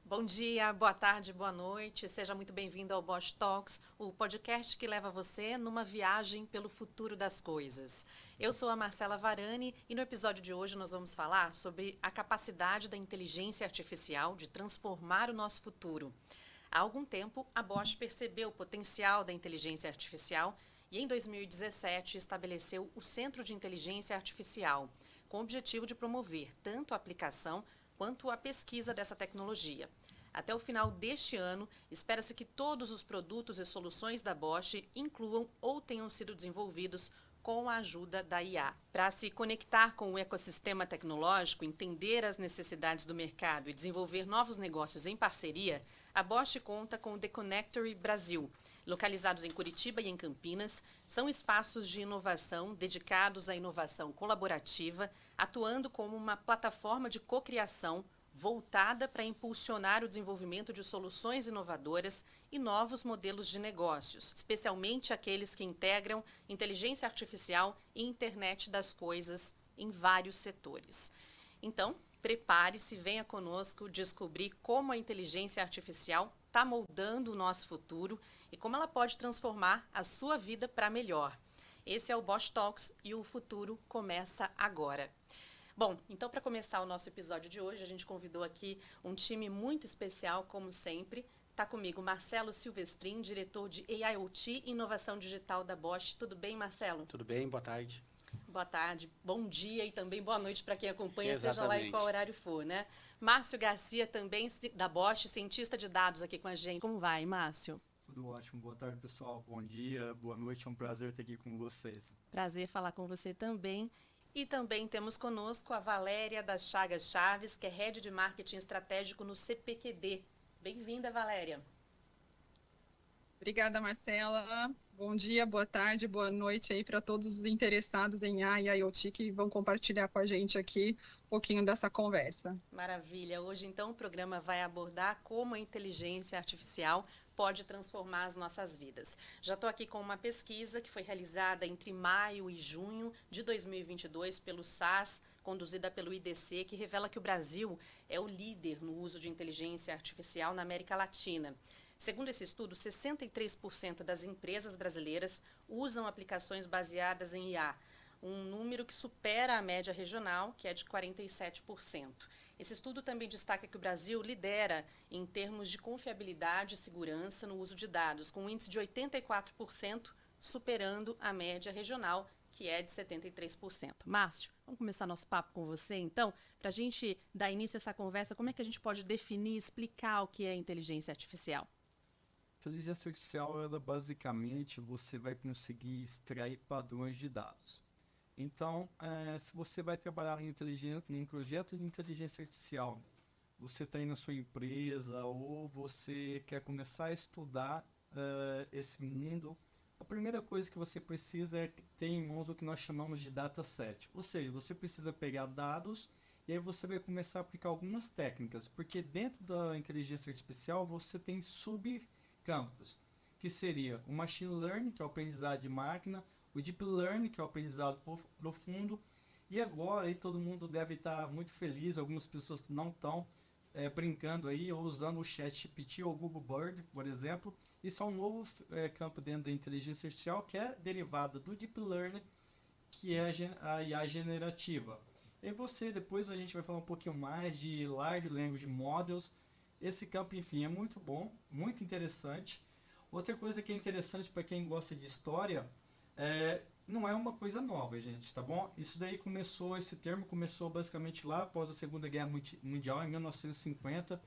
Bom dia, boa tarde, boa noite. Seja muito bem-vindo ao Bosch Talks, o podcast que leva você numa viagem pelo futuro das coisas. Eu sou a Marcela Varani e no episódio de hoje nós vamos falar sobre a capacidade da inteligência artificial de transformar o nosso futuro. Há algum tempo, a Bosch percebeu o potencial da inteligência artificial e em 2017 estabeleceu o Centro de Inteligência Artificial, com o objetivo de promover tanto a aplicação quanto a pesquisa dessa tecnologia. Até o final deste ano, espera-se que todos os produtos e soluções da Bosch incluam ou tenham sido desenvolvidos com a ajuda da IA. Para se conectar com o ecossistema tecnológico, entender as necessidades do mercado e desenvolver novos negócios em parceria, a Bosch conta com o The Connectory Brasil. Localizados em Curitiba e em Campinas, são espaços de inovação dedicados à inovação colaborativa, atuando como uma plataforma de cocriação voltada para impulsionar o desenvolvimento de soluções inovadoras e novos modelos de negócios, especialmente aqueles que integram inteligência artificial e internet das coisas em vários setores. Então, prepare-se, venha conosco descobrir como a inteligência artificial está moldando o nosso futuro e como ela pode transformar a sua vida para melhor. Esse é o Bosch Talks e o futuro começa agora. Bom, então para começar o nosso episódio de hoje, a gente convidou aqui um time muito especial, como sempre. Está comigo Marcelo Silvestrin, diretor de AIoT e Inovação Digital da Bosch. Tudo bem, Marcelo? Tudo bem, boa tarde. Boa tarde, bom dia e também boa noite para quem acompanha, Exatamente. seja lá em qual horário for, né? Márcio Garcia, também da Bosch, cientista de dados aqui com a gente. Como vai, Márcio? Tudo ótimo, boa tarde pessoal, bom dia, boa noite, é um prazer estar aqui com vocês. Prazer falar com você também. E também temos conosco a Valéria das Chagas Chaves, que é Head de Marketing Estratégico no CPQD. Bem-vinda, Valéria. Obrigada, Marcela. Bom dia, boa tarde, boa noite aí para todos os interessados em AI e IoT que vão compartilhar com a gente aqui um pouquinho dessa conversa. Maravilha. Hoje, então, o programa vai abordar como a inteligência artificial pode transformar as nossas vidas. Já estou aqui com uma pesquisa que foi realizada entre maio e junho de 2022 pelo SAS, conduzida pelo IDC, que revela que o Brasil é o líder no uso de inteligência artificial na América Latina. Segundo esse estudo, 63% das empresas brasileiras usam aplicações baseadas em IA, um número que supera a média regional, que é de 47%. Esse estudo também destaca que o Brasil lidera em termos de confiabilidade e segurança no uso de dados, com um índice de 84%, superando a média regional, que é de 73%. Márcio, vamos começar nosso papo com você, então, para a gente dar início a essa conversa, como é que a gente pode definir, explicar o que é inteligência artificial? Inteligência artificial, ela basicamente, você vai conseguir extrair padrões de dados. Então, se você vai trabalhar em um projeto de inteligência artificial, você tem na sua empresa ou você quer começar a estudar esse mundo, a primeira coisa que você precisa é ter em mãos o que nós chamamos de dataset. Ou seja, você precisa pegar dados e aí você vai começar a aplicar algumas técnicas, porque dentro da inteligência artificial você tem subcampos, que seria o machine learning, que é o aprendizado de máquina, o deep learning, que é o aprendizado profundo, e agora aí todo mundo deve estar muito feliz, algumas pessoas não estão brincando aí, ou usando o ChatGPT ou o Google Bird, por exemplo. Isso é um novo campo dentro da inteligência artificial, que é derivada do deep learning, que é a IA generativa. E depois a gente vai falar um pouquinho mais de Large Language Models. Esse campo, enfim, é muito bom, muito interessante. Outra coisa que é interessante para quem gosta de história, não é uma coisa nova, gente, tá bom? Esse termo começou basicamente lá após a Segunda Guerra Mundial, em 1950,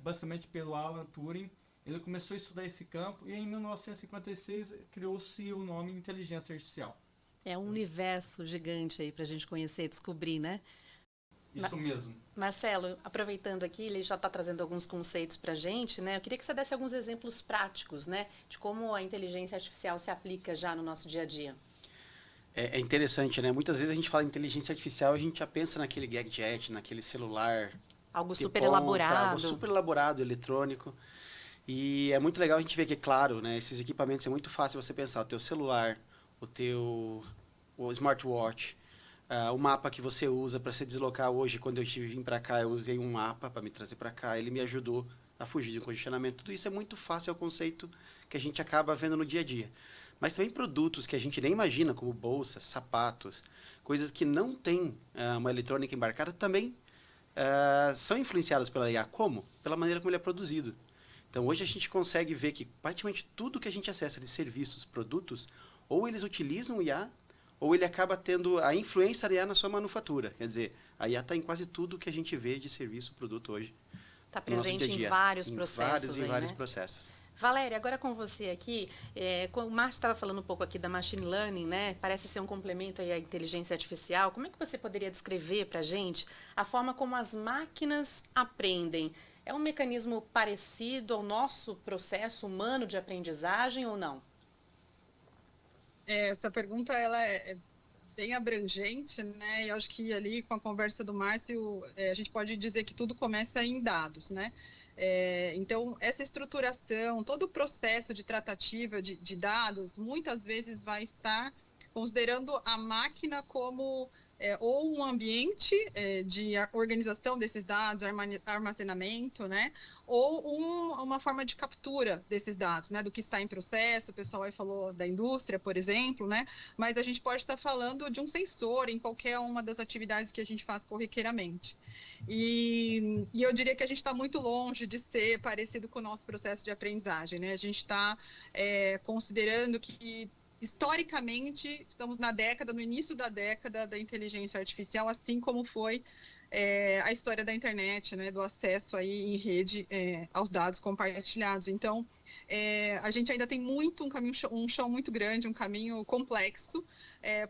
basicamente pelo Alan Turing. Ele começou a estudar esse campo e em 1956 criou-se o nome inteligência artificial. É um universo gigante aí para a gente conhecer e descobrir, né? Isso mesmo. Marcelo, aproveitando aqui, ele já está trazendo alguns conceitos para a gente, né? Eu queria que você desse alguns exemplos práticos, né? De como a inteligência artificial se aplica já no nosso dia a dia. É interessante, né? Muitas vezes a gente fala em inteligência artificial, a gente já pensa naquele gadget, naquele celular. Algo de super ponta, elaborado. Algo super elaborado, eletrônico. E é muito legal a gente ver que, claro, né? Esses equipamentos é muito fácil você pensar. O teu celular, o smartwatch, O mapa que você usa para se deslocar hoje, quando eu vim para cá, eu usei um mapa para me trazer para cá, ele me ajudou a fugir de um congestionamento. Tudo isso é muito fácil, é o conceito que a gente acaba vendo no dia a dia. Mas também produtos que a gente nem imagina, como bolsas, sapatos, coisas que não têm uma eletrônica embarcada, também são influenciadas pela IA. Como? Pela maneira como ele é produzido. Então, hoje a gente consegue ver que praticamente tudo que a gente acessa de serviços, produtos, ou eles utilizam o IA, ou ele acaba tendo a influência da IA na sua manufatura. Quer dizer, a IA está em quase tudo que a gente vê de serviço, produto hoje. Está no nosso presente dia a dia. em vários processos. Em vários né? processos. Valéria, agora com você aqui, o Márcio estava falando um pouco aqui da machine learning, né? Parece ser um complemento aí à inteligência artificial. Como é que você poderia descrever para a gente a forma como as máquinas aprendem? É um mecanismo parecido ao nosso processo humano de aprendizagem ou não? Essa pergunta ela é bem abrangente, né? Eu acho que ali com a conversa do Márcio, a gente pode dizer que tudo começa em dados, né? Então, essa estruturação, todo o processo de tratativa de dados, muitas vezes vai estar considerando a máquina como ou um ambiente de organização desses dados, armazenamento, né? Ou uma forma de captura desses dados, né? Do que está em processo, o pessoal aí falou da indústria, por exemplo, né? Mas a gente pode estar falando de um sensor em qualquer uma das atividades que a gente faz corriqueiramente. E eu diria que a gente está muito longe de ser parecido com o nosso processo de aprendizagem, né? A gente está considerando que historicamente, estamos no início da década da inteligência artificial, assim como foi a história da internet, né, do acesso aí em rede aos dados compartilhados. Então, a gente ainda tem um chão muito grande, um caminho complexo,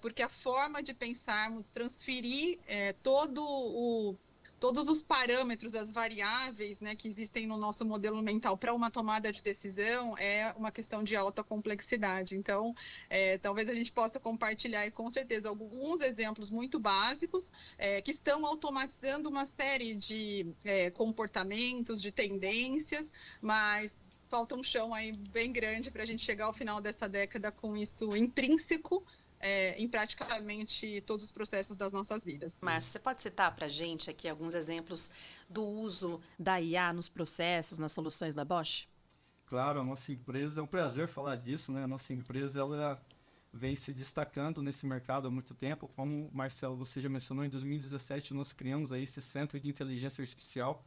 porque a forma de pensarmos, transferir todos os parâmetros, as variáveis, né, que existem no nosso modelo mental para uma tomada de decisão é uma questão de alta complexidade. Então, talvez a gente possa compartilhar, com certeza, alguns exemplos muito básicos que estão automatizando uma série de comportamentos, de tendências, mas falta um chão aí bem grande para a gente chegar ao final dessa década com isso intrínseco em praticamente todos os processos das nossas vidas. Márcio, você pode citar para a gente aqui alguns exemplos do uso da IA nos processos, nas soluções da Bosch? Claro, a nossa empresa, é um prazer falar disso, né? A nossa empresa, ela vem se destacando nesse mercado há muito tempo. Como, Marcelo, você já mencionou, em 2017 nós criamos aí esse Centro de Inteligência Artificial.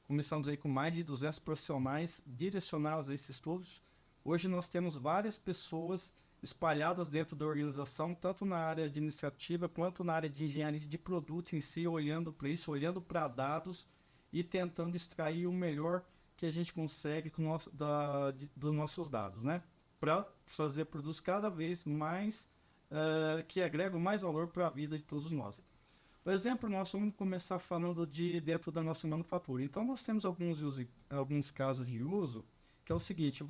Começamos aí com mais de 200 profissionais direcionados a esses estudos. Hoje nós temos várias pessoas espalhadas dentro da organização, tanto na área administrativa quanto na área de engenharia de produto em si, olhando para isso, olhando para dados e tentando extrair o melhor que a gente consegue dos nossos dados, né? Para fazer produtos cada vez mais que agregam mais valor para a vida de todos nós. Por exemplo, nós vamos começar falando de dentro da nossa manufatura. Então, nós temos alguns casos de uso, que é o seguinte: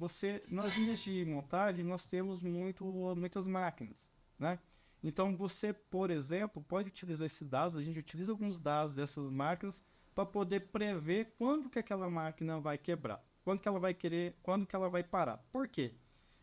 nas linhas de montagem, nós temos muitas máquinas, né? Então, você, por exemplo, pode utilizar esses dados, a gente utiliza alguns dados dessas máquinas para poder prever quando que aquela máquina vai quebrar, quando que ela vai parar. Por quê?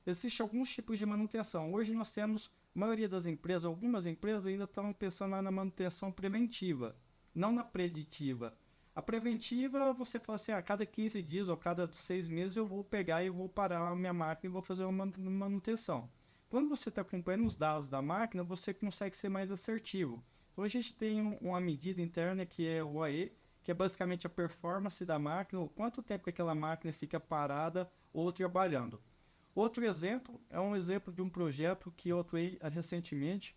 Existem alguns tipos de manutenção. Hoje nós temos, a maioria das empresas, algumas empresas ainda estão pensando na manutenção preventiva, não na preditiva. A preventiva, você fala assim, a cada 15 dias ou cada 6 meses eu vou pegar e vou parar a minha máquina e vou fazer uma manutenção. Quando você está acompanhando os dados da máquina, você consegue ser mais assertivo. Então a gente tem uma medida interna que é o OAE, que é basicamente a performance da máquina, o quanto tempo que aquela máquina fica parada ou trabalhando. Outro exemplo é um exemplo de um projeto que eu atuei recentemente,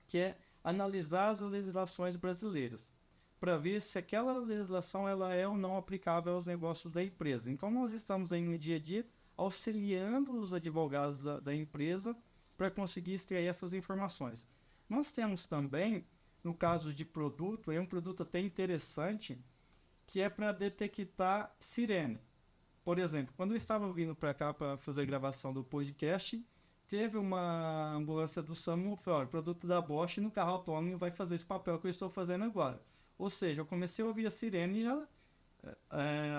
que é analisar as legislações brasileiras, para ver se aquela legislação ela é ou não aplicável aos negócios da empresa. Então, nós estamos aí no dia a dia auxiliando os advogados da empresa para conseguir extrair essas informações. Nós temos também, no caso de produto, um produto até interessante, que é para detectar sirene. Por exemplo, quando eu estava vindo para cá para fazer a gravação do podcast, teve uma ambulância do SAMU, falou, produto da Bosch no carro autônomo vai fazer esse papel que eu estou fazendo agora. Ou seja, eu comecei a ouvir a sirene e já,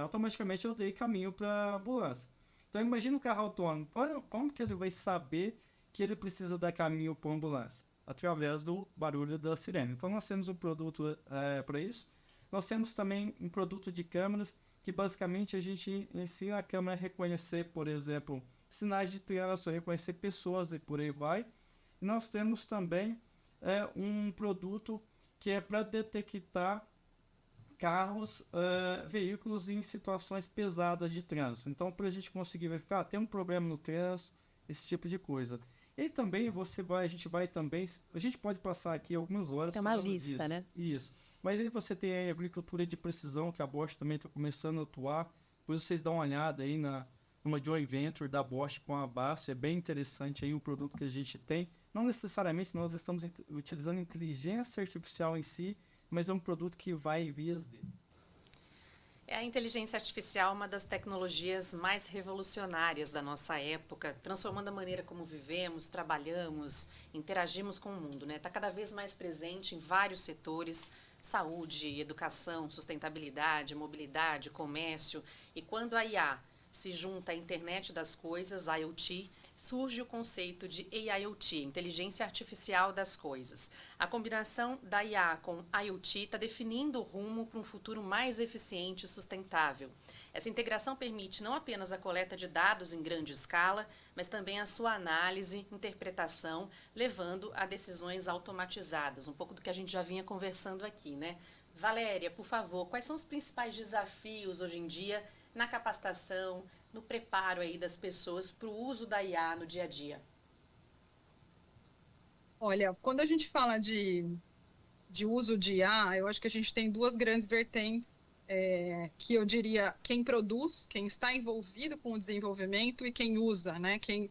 automaticamente eu dei caminho para a ambulância. Então imagina o carro autônomo, como que ele vai saber que ele precisa dar caminho para a ambulância? através do barulho da sirene. Então, nós temos um produto para isso. Nós temos também um produto de câmeras que, basicamente, a gente ensina a câmera a reconhecer, por exemplo, sinais de trânsito, reconhecer pessoas e por aí vai. E nós temos também um produto que é para detectar carros, veículos em situações pesadas de trânsito. Então, para a gente conseguir verificar, tem um problema no trânsito, esse tipo de coisa. E também a gente pode passar aqui algumas horas. Tem uma lista, disso. né? Isso. Mas aí você tem a agricultura de precisão, que a Bosch também está começando a atuar. Depois vocês dão uma olhada aí numa joint venture da Bosch com a Basso. É bem interessante aí o produto que a gente tem. Não necessariamente nós estamos utilizando inteligência artificial em si, mas é um produto que vai em vias dele. A inteligência artificial é uma das tecnologias mais revolucionárias da nossa época, transformando a maneira como vivemos, trabalhamos, interagimos com o mundo, né? Está cada vez mais presente em vários setores: saúde, educação, sustentabilidade, mobilidade, comércio. E quando a IA se junta à internet das coisas, IoT, surge o conceito de AIoT, Inteligência Artificial das Coisas. A combinação da IA com IoT está definindo o rumo para um futuro mais eficiente e sustentável. Essa integração permite não apenas a coleta de dados em grande escala, mas também a sua análise, interpretação, levando a decisões automatizadas, um pouco do que a gente já vinha conversando aqui, né? Valéria, por favor, quais são os principais desafios hoje em dia na capacitação, no preparo aí das pessoas para o uso da IA no dia a dia? Olha, quando a gente fala de uso de IA, eu acho que a gente tem duas grandes vertentes, que eu diria quem produz, quem está envolvido com o desenvolvimento e quem usa, né? Quem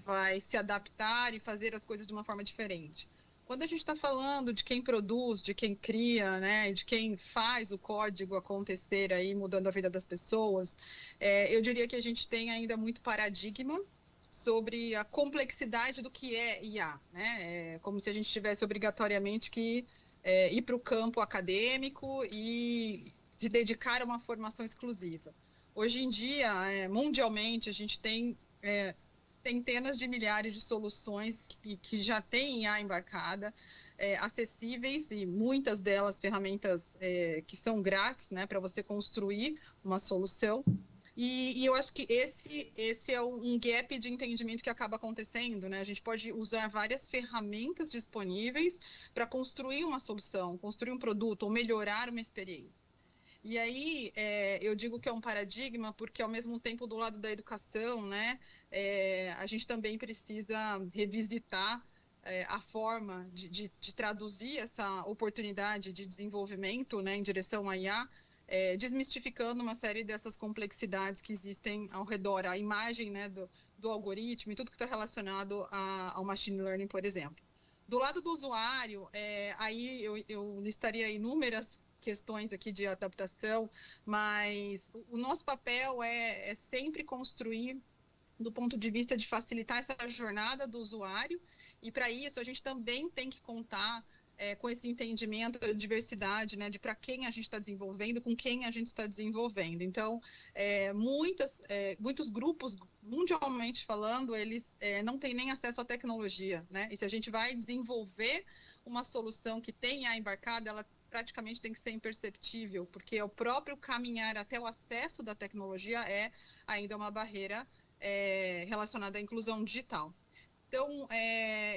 vai se adaptar e fazer as coisas de uma forma diferente. Quando a gente está falando de quem produz, de quem cria, né, de quem faz o código acontecer aí, mudando a vida das pessoas, eu diria que a gente tem ainda muito paradigma sobre a complexidade do que é IA, né? É como se a gente tivesse obrigatoriamente que ir para o campo acadêmico e se dedicar a uma formação exclusiva. Hoje em dia, mundialmente, a gente tem centenas de milhares de soluções que já têm IA embarcada, acessíveis, e muitas delas ferramentas que são grátis, né, para você construir uma solução. E eu acho que esse é um gap de entendimento que acaba acontecendo, né? A gente pode usar várias ferramentas disponíveis para construir uma solução, construir um produto ou melhorar uma experiência. E aí, eu digo que é um paradigma porque, ao mesmo tempo, do lado da educação, né, a gente também precisa revisitar a forma de traduzir essa oportunidade de desenvolvimento, né, em direção à IA, desmistificando uma série dessas complexidades que existem ao redor, a imagem, né, do algoritmo e tudo que está relacionado ao machine learning, por exemplo. Do lado do usuário, aí eu listaria inúmeras questões aqui de adaptação, mas o nosso papel é sempre construir do ponto de vista de facilitar essa jornada do usuário, e para isso a gente também tem que contar com esse entendimento da diversidade, né, de para quem a gente está desenvolvendo, com quem a gente está desenvolvendo. Então, muitos grupos, mundialmente falando, eles não têm nem acesso à tecnologia, né? E se a gente vai desenvolver uma solução que tenha embarcada, ela praticamente tem que ser imperceptível, porque o próprio caminhar até o acesso da tecnologia é ainda uma barreira relacionada à inclusão digital. Então,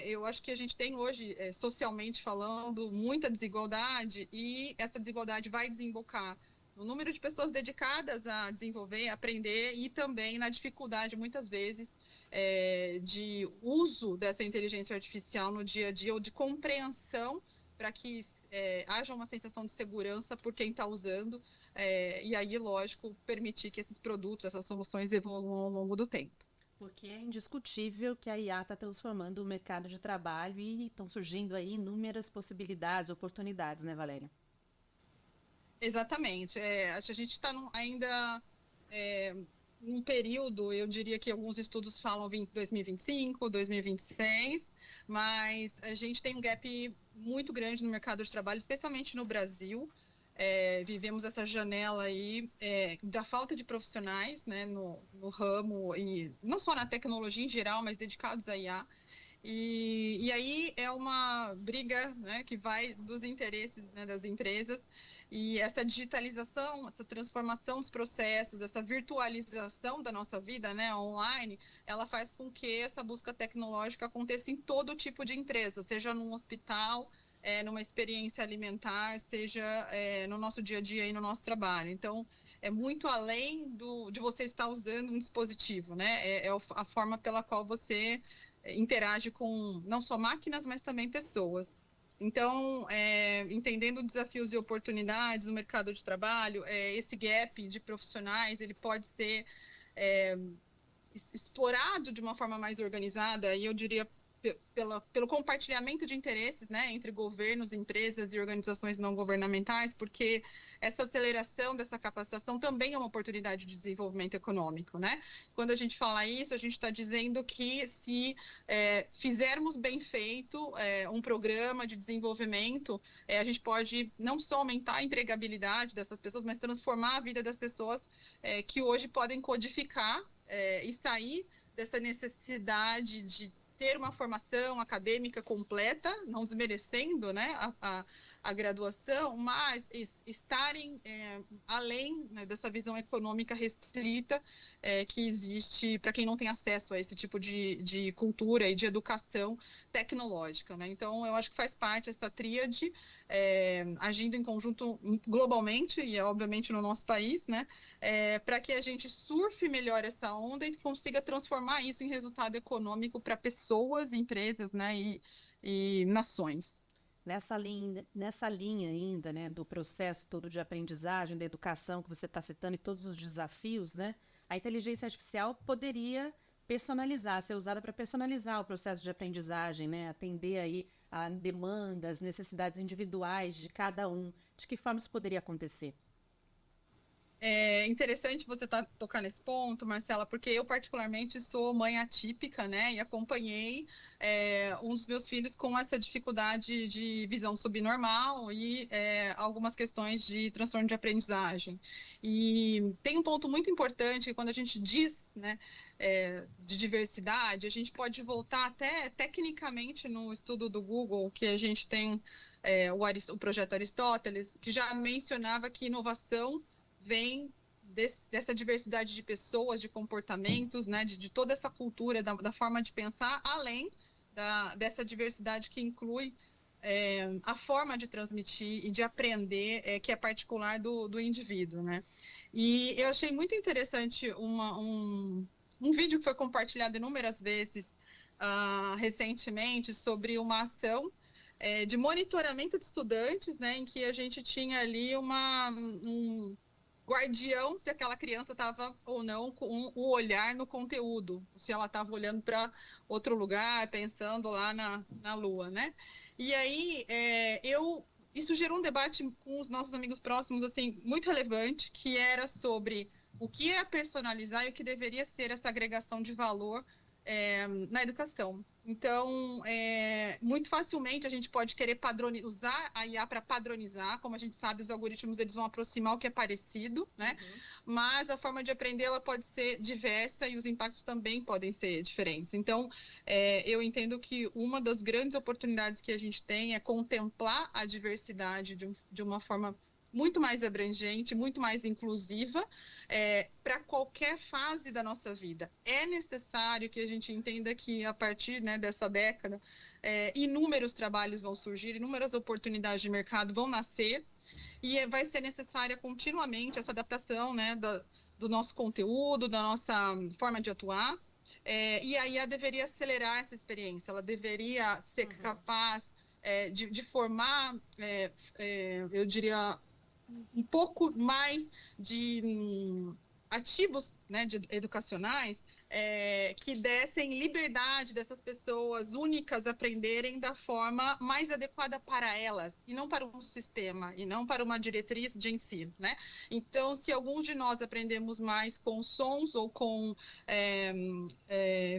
eu acho que a gente tem hoje, socialmente falando, muita desigualdade, e essa desigualdade vai desembocar no número de pessoas dedicadas a desenvolver, aprender, e também na dificuldade, muitas vezes, de uso dessa inteligência artificial no dia a dia, ou de compreensão, para que haja uma sensação de segurança por quem está usando, e aí, lógico, permitir que esses produtos, essas soluções evoluam ao longo do tempo. Porque é indiscutível que a IA está transformando o mercado de trabalho e estão surgindo aí inúmeras possibilidades, oportunidades, né, Valéria? Exatamente. A gente está ainda num período, eu diria que alguns estudos falam 2025, 2026, mas a gente tem um gap muito grande no mercado de trabalho, especialmente no Brasil. Vivemos essa janela aí da falta de profissionais, né, no ramo, e não só na tecnologia em geral, mas dedicados à IA. E aí é uma briga, né, que vai dos interesses, né, das empresas, e essa digitalização, essa transformação dos processos, essa virtualização da nossa vida, né, online, ela faz com que essa busca tecnológica aconteça em todo tipo de empresa, seja num hospital, numa experiência alimentar, seja no nosso dia a dia e no nosso trabalho. Então, é muito além de você estar usando um dispositivo, né? É a forma pela qual você interage com não só máquinas, mas também pessoas. Então, entendendo desafios e oportunidades no mercado de trabalho, esse gap de profissionais, ele pode ser explorado de uma forma mais organizada, e eu diria pelo compartilhamento de interesses, né, entre governos, empresas e organizações não governamentais, porque essa aceleração dessa capacitação também é uma oportunidade de desenvolvimento econômico, né? Quando a gente fala isso, a gente está dizendo que se fizermos bem feito um programa de desenvolvimento, a gente pode não só aumentar a empregabilidade dessas pessoas, mas transformar a vida das pessoas que hoje podem codificar e sair dessa necessidade de ter uma formação acadêmica completa, não desmerecendo, né, a graduação, mas estarem além, né, dessa visão econômica restrita que existe para quem não tem acesso a esse tipo de cultura e de educação tecnológica, né? Então, eu acho que faz parte essa tríade, agindo em conjunto globalmente e, obviamente, no nosso país, né? Para que a gente surfe melhor essa onda e consiga transformar isso em resultado econômico para pessoas, empresas, né, e nações. Nessa linha ainda, né, do processo todo de aprendizagem, da educação que você está citando e todos os desafios, né, a inteligência artificial poderia personalizar, ser usada para personalizar o processo de aprendizagem, né, atender aí a demandas, necessidades individuais de cada um. De que forma isso poderia acontecer? É interessante você tocar nesse ponto, Marcela, porque eu particularmente sou mãe atípica, né, e acompanhei um dos meus filhos com essa dificuldade de visão subnormal e algumas questões de transtorno de aprendizagem. E tem um ponto muito importante que quando a gente diz, né, de diversidade, a gente pode voltar até tecnicamente no estudo do Google, que a gente tem o projeto Aristóteles, que já mencionava que inovação vem dessa diversidade de pessoas, de comportamentos, né, de toda essa cultura, da forma de pensar, além dessa diversidade que inclui a forma de transmitir e de aprender, que é particular do indivíduo, né? E eu achei muito interessante um vídeo que foi compartilhado inúmeras vezes recentemente sobre uma ação de monitoramento de estudantes, né, em que a gente tinha ali um guardião se aquela criança estava ou não com o olhar no conteúdo, se ela estava olhando para outro lugar, pensando lá na Lua, né? E aí isso gerou um debate com os nossos amigos próximos, assim, muito relevante, que era sobre o que é personalizar e o que deveria ser essa agregação de valor na educação. Então, muito facilmente a gente pode querer usar a IA para padronizar, como a gente sabe, os algoritmos eles vão aproximar o que é parecido, né? Uhum. Mas a forma de aprender ela pode ser diversa e os impactos também podem ser diferentes. Então, eu entendo que uma das grandes oportunidades que a gente tem é contemplar a diversidade de uma forma muito mais abrangente, muito mais inclusiva, para qualquer fase da nossa vida. É necessário que a gente entenda que, a partir, né, dessa década, inúmeros trabalhos vão surgir, inúmeras oportunidades de mercado vão nascer, e vai ser necessária continuamente essa adaptação, né, do nosso conteúdo, da nossa forma de atuar, e a IA deveria acelerar essa experiência, ela deveria ser capaz de formar, eu diria, um pouco mais de ativos, né, educacionais que dessem liberdade dessas pessoas únicas aprenderem da forma mais adequada para elas, e não para um sistema, e não para uma diretriz de ensino, né? Então, se alguns de nós aprendemos mais com sons, ou com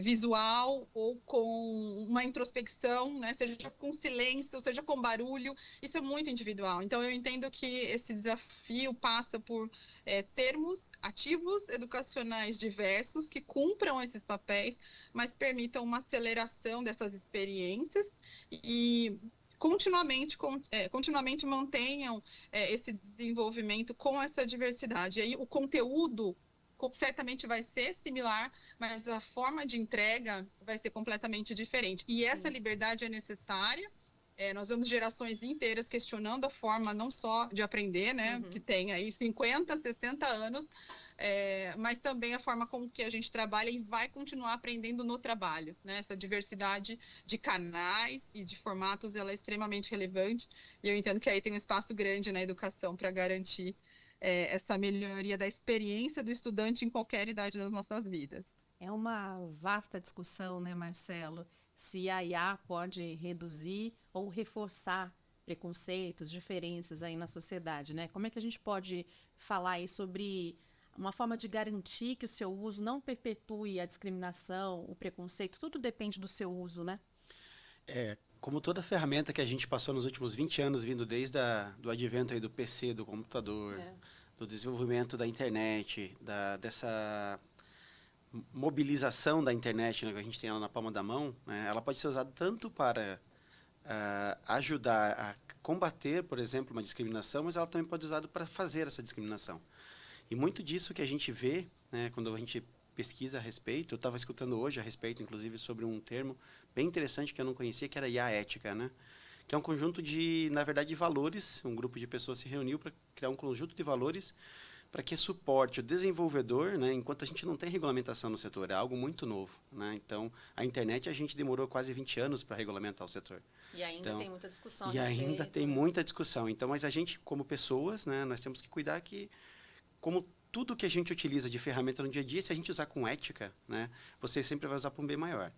visual, ou com uma introspecção, né, seja com silêncio, seja com barulho, isso é muito individual. Então, eu entendo que esse desafio passa por termos ativos educacionais diversos que cumpram cumpram esses papéis, mas permitam uma aceleração dessas experiências e continuamente mantenham esse desenvolvimento com essa diversidade. E aí o conteúdo certamente vai ser similar, mas a forma de entrega vai ser completamente diferente. E essa liberdade é necessária. Nós vemos gerações inteiras questionando a forma não só de aprender, né, que tem aí 50, 60 anos, mas também a forma como que a gente trabalha e vai continuar aprendendo no trabalho, né? Essa diversidade de canais e de formatos, ela é extremamente relevante, e eu entendo que aí tem um espaço grande na educação para garantir essa melhoria da experiência do estudante em qualquer idade das nossas vidas. É uma vasta discussão, né, Marcelo? Se a IA pode reduzir ou reforçar preconceitos, diferenças aí na sociedade, né? Como é que a gente pode falar aí sobre uma forma de garantir que o seu uso não perpetue a discriminação, o preconceito? Tudo depende do seu uso, né? Como toda ferramenta que a gente passou nos últimos 20 anos, vindo desde do advento aí do PC, do computador, do desenvolvimento da internet, dessa mobilização da internet, né, que a gente tem ela na palma da mão, né, ela pode ser usada tanto para ajudar a combater, por exemplo, uma discriminação, mas ela também pode ser usada para fazer essa discriminação. E muito disso que a gente vê, né, quando a gente pesquisa a respeito, eu estava escutando hoje a respeito, inclusive, sobre um termo bem interessante que eu não conhecia, que era IA ética, né? Que é um conjunto de, na verdade, valores. Um grupo de pessoas se reuniu para criar um conjunto de valores para que suporte o desenvolvedor, né? Enquanto a gente não tem regulamentação no setor, é algo muito novo, né? Então, a internet a gente demorou quase 20 anos para regulamentar o setor. E ainda tem muita discussão a E respeito, ainda tem muita discussão. Então, mas a gente, como pessoas, né? Nós temos que cuidar que, como tudo que a gente utiliza de ferramenta no dia a dia, se a gente usar com ética, né? Você sempre vai usar para um bem maior.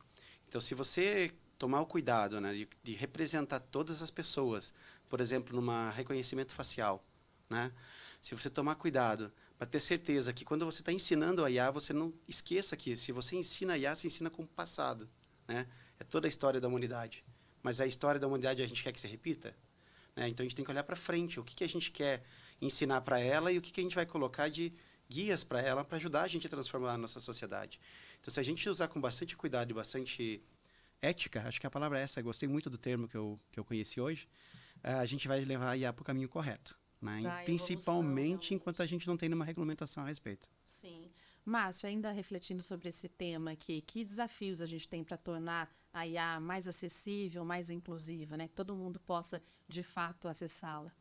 Então, se você tomar o cuidado, né, de representar todas as pessoas, por exemplo, num reconhecimento facial, né? Se você tomar cuidado para ter certeza que quando você está ensinando a IA, você não esqueça que se você ensina a IA, você ensina com o passado, né? É toda a história da humanidade. Mas a história da humanidade a gente quer que se repita, né? Então a gente tem que olhar para frente, o que a gente quer ensinar para ela e o que a gente vai colocar de guias para ela para ajudar a gente a transformar a nossa sociedade. Então, se a gente usar com bastante cuidado e bastante ética, acho que a palavra é essa, eu gostei muito do termo que eu conheci hoje, a gente vai levar a IA para o caminho correto. Né? Principalmente enquanto a gente não tem nenhuma regulamentação a respeito. Sim. Márcio, ainda refletindo sobre esse tema aqui, que desafios a gente tem para tornar a IA mais acessível, mais inclusiva, né? Que todo mundo possa, de fato, acessá-la?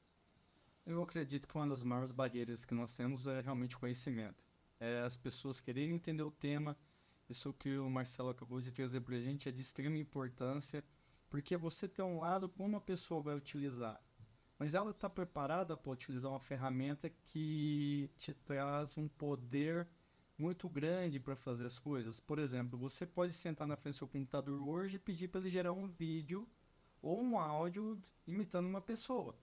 Eu acredito que uma das maiores barreiras que nós temos é realmente o conhecimento. As pessoas quererem entender o tema. Isso que o Marcelo acabou de trazer para a gente é de extrema importância, porque você tem um lado como a pessoa vai utilizar, mas ela está preparada para utilizar uma ferramenta que te traz um poder muito grande para fazer as coisas. Por exemplo, você pode sentar na frente do seu computador hoje e pedir para ele gerar um vídeo ou um áudio imitando uma pessoa.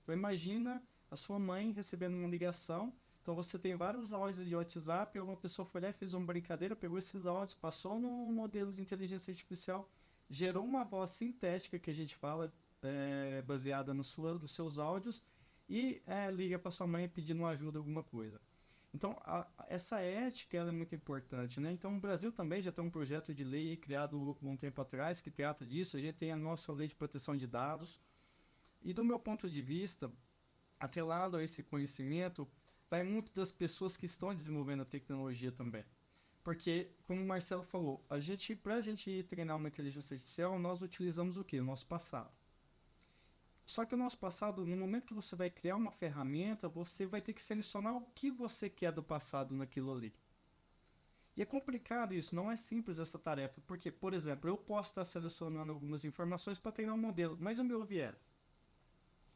Então imagina a sua mãe recebendo uma ligação. Então você tem vários áudios de WhatsApp, uma pessoa foi lá e fez uma brincadeira, pegou esses áudios, passou no modelo de inteligência artificial, gerou uma voz sintética que a gente fala, baseada nos seus áudios, e liga para sua mãe pedindo ajuda, alguma coisa. Então essa ética ela é muito importante, né? Então o Brasil também já tem um projeto de lei criado um tempo atrás que trata disso. A gente tem a nossa lei de proteção de dados, e do meu ponto de vista, atrelado a esse conhecimento, vai muito das pessoas que estão desenvolvendo a tecnologia também. Porque, como o Marcelo falou, para a gente treinar uma inteligência artificial, nós utilizamos o quê? O nosso passado. Só que o nosso passado, no momento que você vai criar uma ferramenta, você vai ter que selecionar o que você quer do passado naquilo ali. E é complicado isso, não é simples essa tarefa. Porque, por exemplo, eu posso estar selecionando algumas informações para treinar um modelo, mas o meu viés?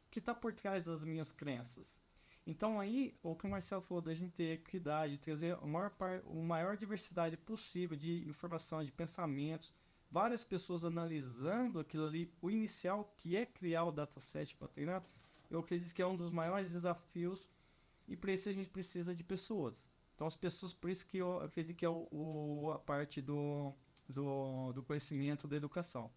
O que está por trás das minhas crenças? Então aí, o que o Marcelo falou da gente ter equidade, trazer a maior diversidade possível de informação, de pensamentos, várias pessoas analisando aquilo ali, o inicial que é criar o dataset para treinar, eu acredito que é um dos maiores desafios, e para isso a gente precisa de pessoas. Então as pessoas, por isso que eu acredito que é a parte do conhecimento da educação.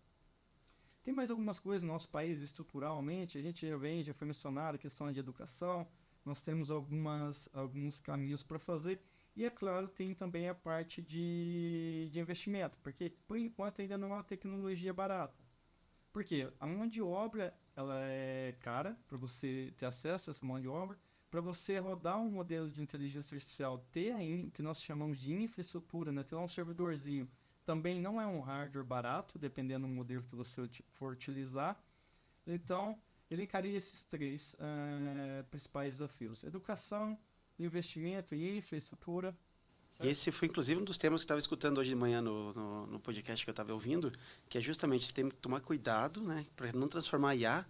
Tem mais algumas coisas no nosso país, estruturalmente, a gente já foi mencionado a questão de educação. nós temos alguns caminhos para fazer. E, é claro, tem também a parte de investimento, porque, por enquanto, ainda não é uma tecnologia barata. Por quê? A mão de obra ela é cara para você ter acesso a essa mão de obra. Para você rodar um modelo de inteligência artificial, ter o que nós chamamos de infraestrutura, né? Ter lá um servidorzinho, também não é um hardware barato, dependendo do modelo que você for utilizar. Então, ele encaria esses três principais desafios: educação, investimento e infraestrutura. Certo? Esse foi, inclusive, um dos temas que eu estava escutando hoje de manhã no podcast que eu estava ouvindo, que é justamente tem que tomar cuidado, né, para não transformar a IA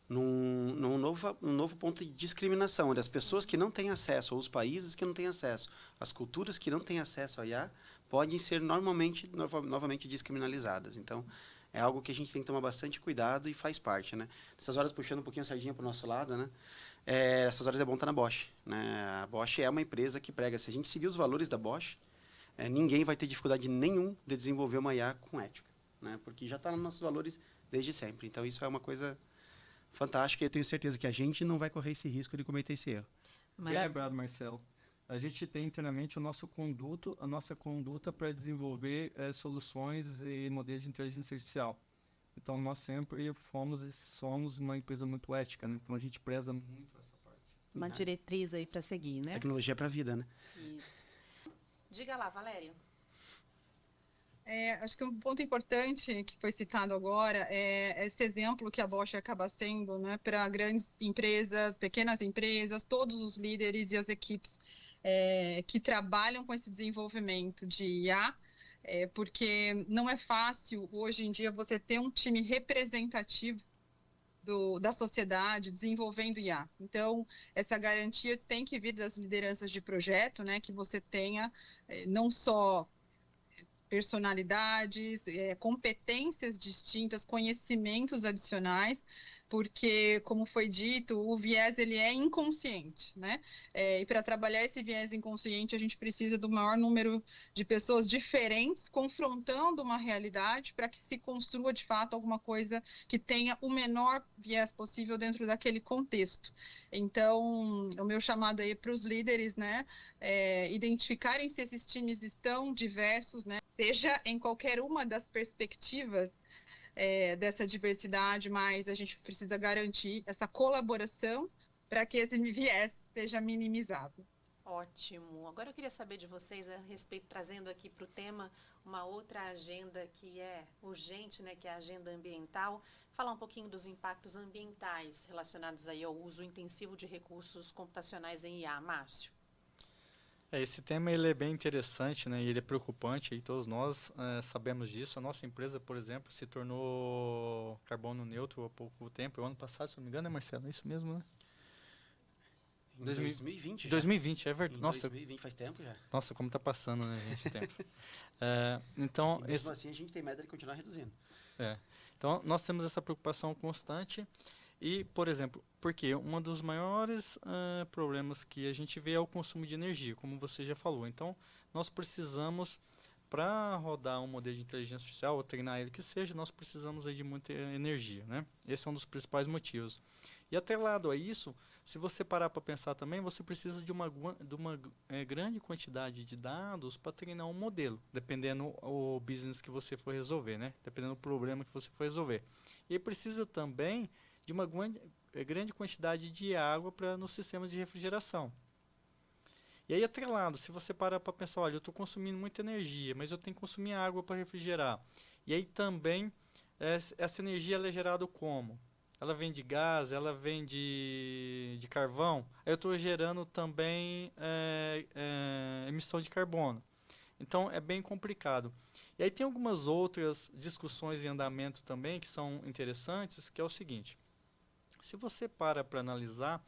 num novo ponto de discriminação, onde as pessoas que não têm acesso, ou os países que não têm acesso, as culturas que não têm acesso à IA, podem ser novamente descriminalizadas. Então, é algo que a gente tem que tomar bastante cuidado e faz parte, né? Nessas horas, puxando um pouquinho a sardinha para o nosso lado, né? Essas horas é bom estar na Bosch, né? A Bosch é uma empresa que prega, se a gente seguir os valores da Bosch, ninguém vai ter dificuldade nenhum de desenvolver uma IA com ética, né? Porque já está nos nossos valores desde sempre. Então, isso é uma coisa fantástica e eu tenho certeza que a gente não vai correr esse risco de cometer esse erro. Bem lembrado, Marcelo. A gente tem internamente a nossa conduta para desenvolver soluções e modelos de inteligência artificial. Então, nós sempre fomos e somos uma empresa muito ética, né? Então, a gente preza muito essa parte. Uma diretriz aí para seguir, né? Tecnologia para a vida, né? Isso. Diga lá, Valéria. Acho que um ponto importante que foi citado agora é esse exemplo que a Bosch acaba sendo, né, para grandes empresas, pequenas empresas, todos os líderes e as equipes que trabalham com esse desenvolvimento de IA, porque não é fácil hoje em dia você ter um time representativo da sociedade desenvolvendo IA. Então, essa garantia tem que vir das lideranças de projeto, né, que você tenha não só personalidades, competências distintas, conhecimentos adicionais, porque, como foi dito, o viés ele é inconsciente, né? E para trabalhar esse viés inconsciente, a gente precisa do maior número de pessoas diferentes confrontando uma realidade para que se construa, de fato, alguma coisa que tenha o menor viés possível dentro daquele contexto. Então, o meu chamado aí para os líderes, né, identificarem se esses times estão diversos, né, seja em qualquer uma das perspectivas dessa diversidade, mas a gente precisa garantir essa colaboração para que esse viés seja minimizado. Ótimo. Agora eu queria saber de vocês a respeito, trazendo aqui para o tema uma outra agenda que é urgente, né, que é a agenda ambiental, falar um pouquinho dos impactos ambientais relacionados aí ao uso intensivo de recursos computacionais em IA. Márcio. Esse tema ele é bem interessante, né? E ele é preocupante, e todos nós sabemos disso. A nossa empresa, por exemplo, se tornou carbono neutro há pouco tempo. O ano passado, se não me engano, Marcelo? É isso mesmo, né? Em 2020 já. 2020, é verdade. Nossa, 2020 faz tempo já. Nossa, como está passando, né, esse tempo. Então, e mesmo assim, a gente tem meta de continuar reduzindo. Então, nós temos essa preocupação constante. E, por exemplo, porque um dos maiores problemas que a gente vê é o consumo de energia, como você já falou. Então, nós precisamos, para rodar um modelo de inteligência artificial, ou treinar ele que seja, nós precisamos aí de muita energia, né? Esse é um dos principais motivos. E atrelado a isso, se você parar para pensar também, você precisa de uma grande quantidade de dados para treinar um modelo, dependendo do business que você for resolver, né? Dependendo do problema que você for resolver. E precisa também de uma grande quantidade de água nos sistemas de refrigeração. E aí, atrelado, se você parar para pensar, olha, eu estou consumindo muita energia, mas eu tenho que consumir água para refrigerar. E aí também, essa energia ela é gerada como? Ela vem de gás, ela vem de carvão. Aí eu estou gerando também emissão de carbono. Então, é bem complicado. E aí tem algumas outras discussões em andamento também que são interessantes, que é o seguinte. Se você para analisar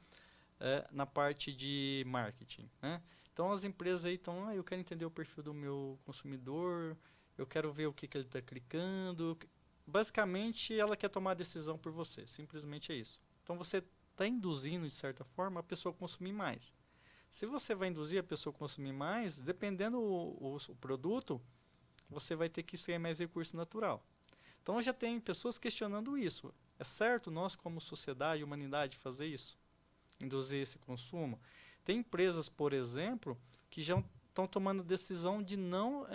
na parte de marketing, né? Então as empresas aí estão, eu quero entender o perfil do meu consumidor, eu quero ver o que ele está clicando. Basicamente, ela quer tomar a decisão por você, simplesmente é isso. Então você está induzindo, de certa forma, a pessoa a consumir mais. Se você vai induzir a pessoa a consumir mais, dependendo o produto, você vai ter que extrair mais recurso natural. Então já tem pessoas questionando isso. É certo nós, como sociedade, humanidade, fazer isso? induzir esse consumo? Tem empresas, por exemplo, que já estão tomando a decisão de não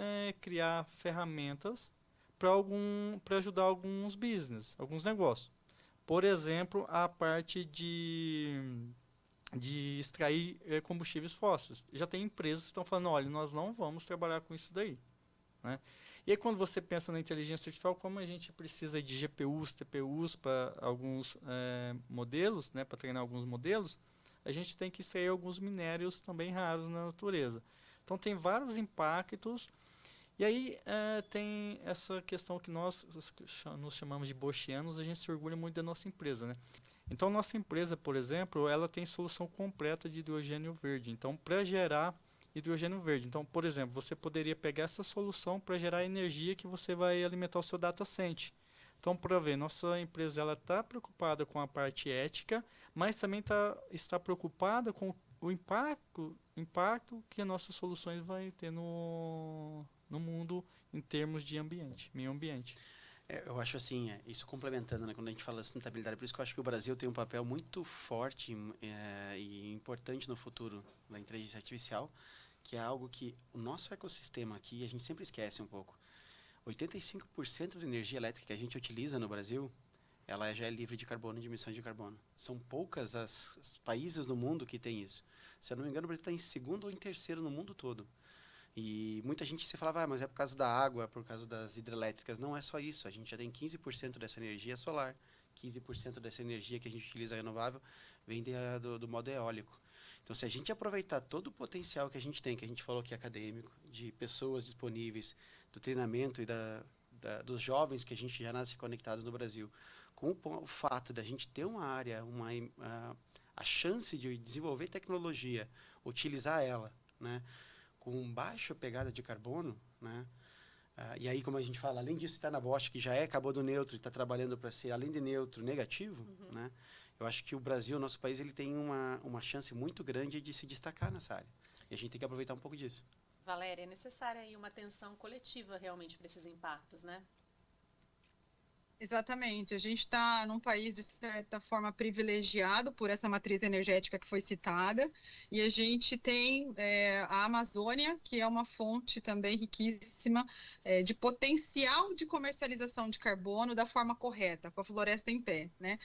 criar ferramentas para ajudar alguns business, alguns negócios. Por exemplo, a parte de extrair combustíveis fósseis. Já tem empresas que estão falando, olha, nós não vamos trabalhar com isso daí. Né? E aí, quando você pensa na inteligência artificial, como a gente precisa de GPUs, TPUs para alguns modelos, né, para treinar alguns modelos, a gente tem que extrair alguns minérios também raros na natureza. Então, tem vários impactos. E aí, tem essa questão que nós nos chamamos de Boschianos, a gente se orgulha muito da nossa empresa. Né? Então, nossa empresa, por exemplo, ela tem solução completa de hidrogênio verde. Então, para gerar hidrogênio verde. Então, por exemplo, você poderia pegar essa solução para gerar energia que você vai alimentar o seu data center. Então, para ver, nossa empresa está preocupada com a parte ética, mas também está preocupada com o impacto que as nossas soluções vão ter no mundo em termos de meio ambiente. Eu acho assim, isso complementando, né, quando a gente fala de sustentabilidade, por isso que eu acho que o Brasil tem um papel muito forte e importante no futuro da inteligência artificial, que é algo que o nosso ecossistema aqui, a gente sempre esquece um pouco. 85% da energia elétrica que a gente utiliza no Brasil, ela já é livre de carbono, de emissões de carbono. São poucas os países no mundo que tem isso. Se eu não me engano, o Brasil está em segundo ou em terceiro no mundo todo. E muita gente se falava, mas é por causa da água, por causa das hidrelétricas. Não é só isso. A gente já tem 15% dessa energia solar, 15% dessa energia que a gente utiliza renovável vem do modo eólico. Então, se a gente aproveitar todo o potencial que a gente tem, que a gente falou que é acadêmico, de pessoas disponíveis, do treinamento e dos jovens que a gente já nasce conectados no Brasil, com o fato da gente ter uma área, a chance de desenvolver tecnologia, utilizar ela, né, com baixa pegada de carbono, né, e aí, como a gente fala, além disso, está na Bosch, que já é carbono neutro e está trabalhando para ser, além de neutro, negativo, né, eu acho que o Brasil, nosso país, ele tem uma chance muito grande de se destacar nessa área. E a gente tem que aproveitar um pouco disso. Valéria, é necessária aí uma atenção coletiva realmente para esses impactos, né? Exatamente. A gente está num país, de certa forma, privilegiado por essa matriz energética que foi citada, e a gente tem a Amazônia, que é uma fonte também riquíssima de potencial de comercialização de carbono da forma correta, com a floresta em pé, né?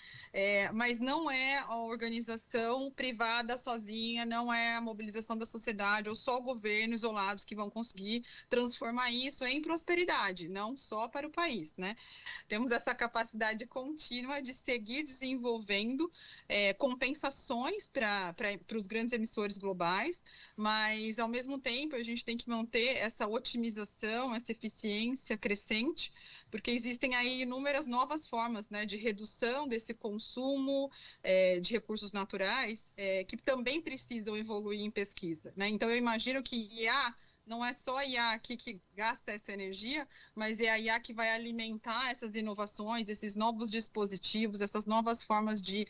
Mas não é a organização privada sozinha, não é a mobilização da sociedade ou só o governo isolados que vão conseguir transformar isso em prosperidade, não só para o país, né? Temos essa capacidade contínua de seguir desenvolvendo compensações para os grandes emissores globais, mas, ao mesmo tempo, a gente tem que manter essa otimização, essa eficiência crescente, porque existem aí inúmeras novas formas, né, de redução desse consumo de recursos naturais que também precisam evoluir em pesquisa, né? Então, eu imagino que IA não é só a IA aqui que gasta essa energia, mas é a IA que vai alimentar essas inovações, esses novos dispositivos, essas novas formas de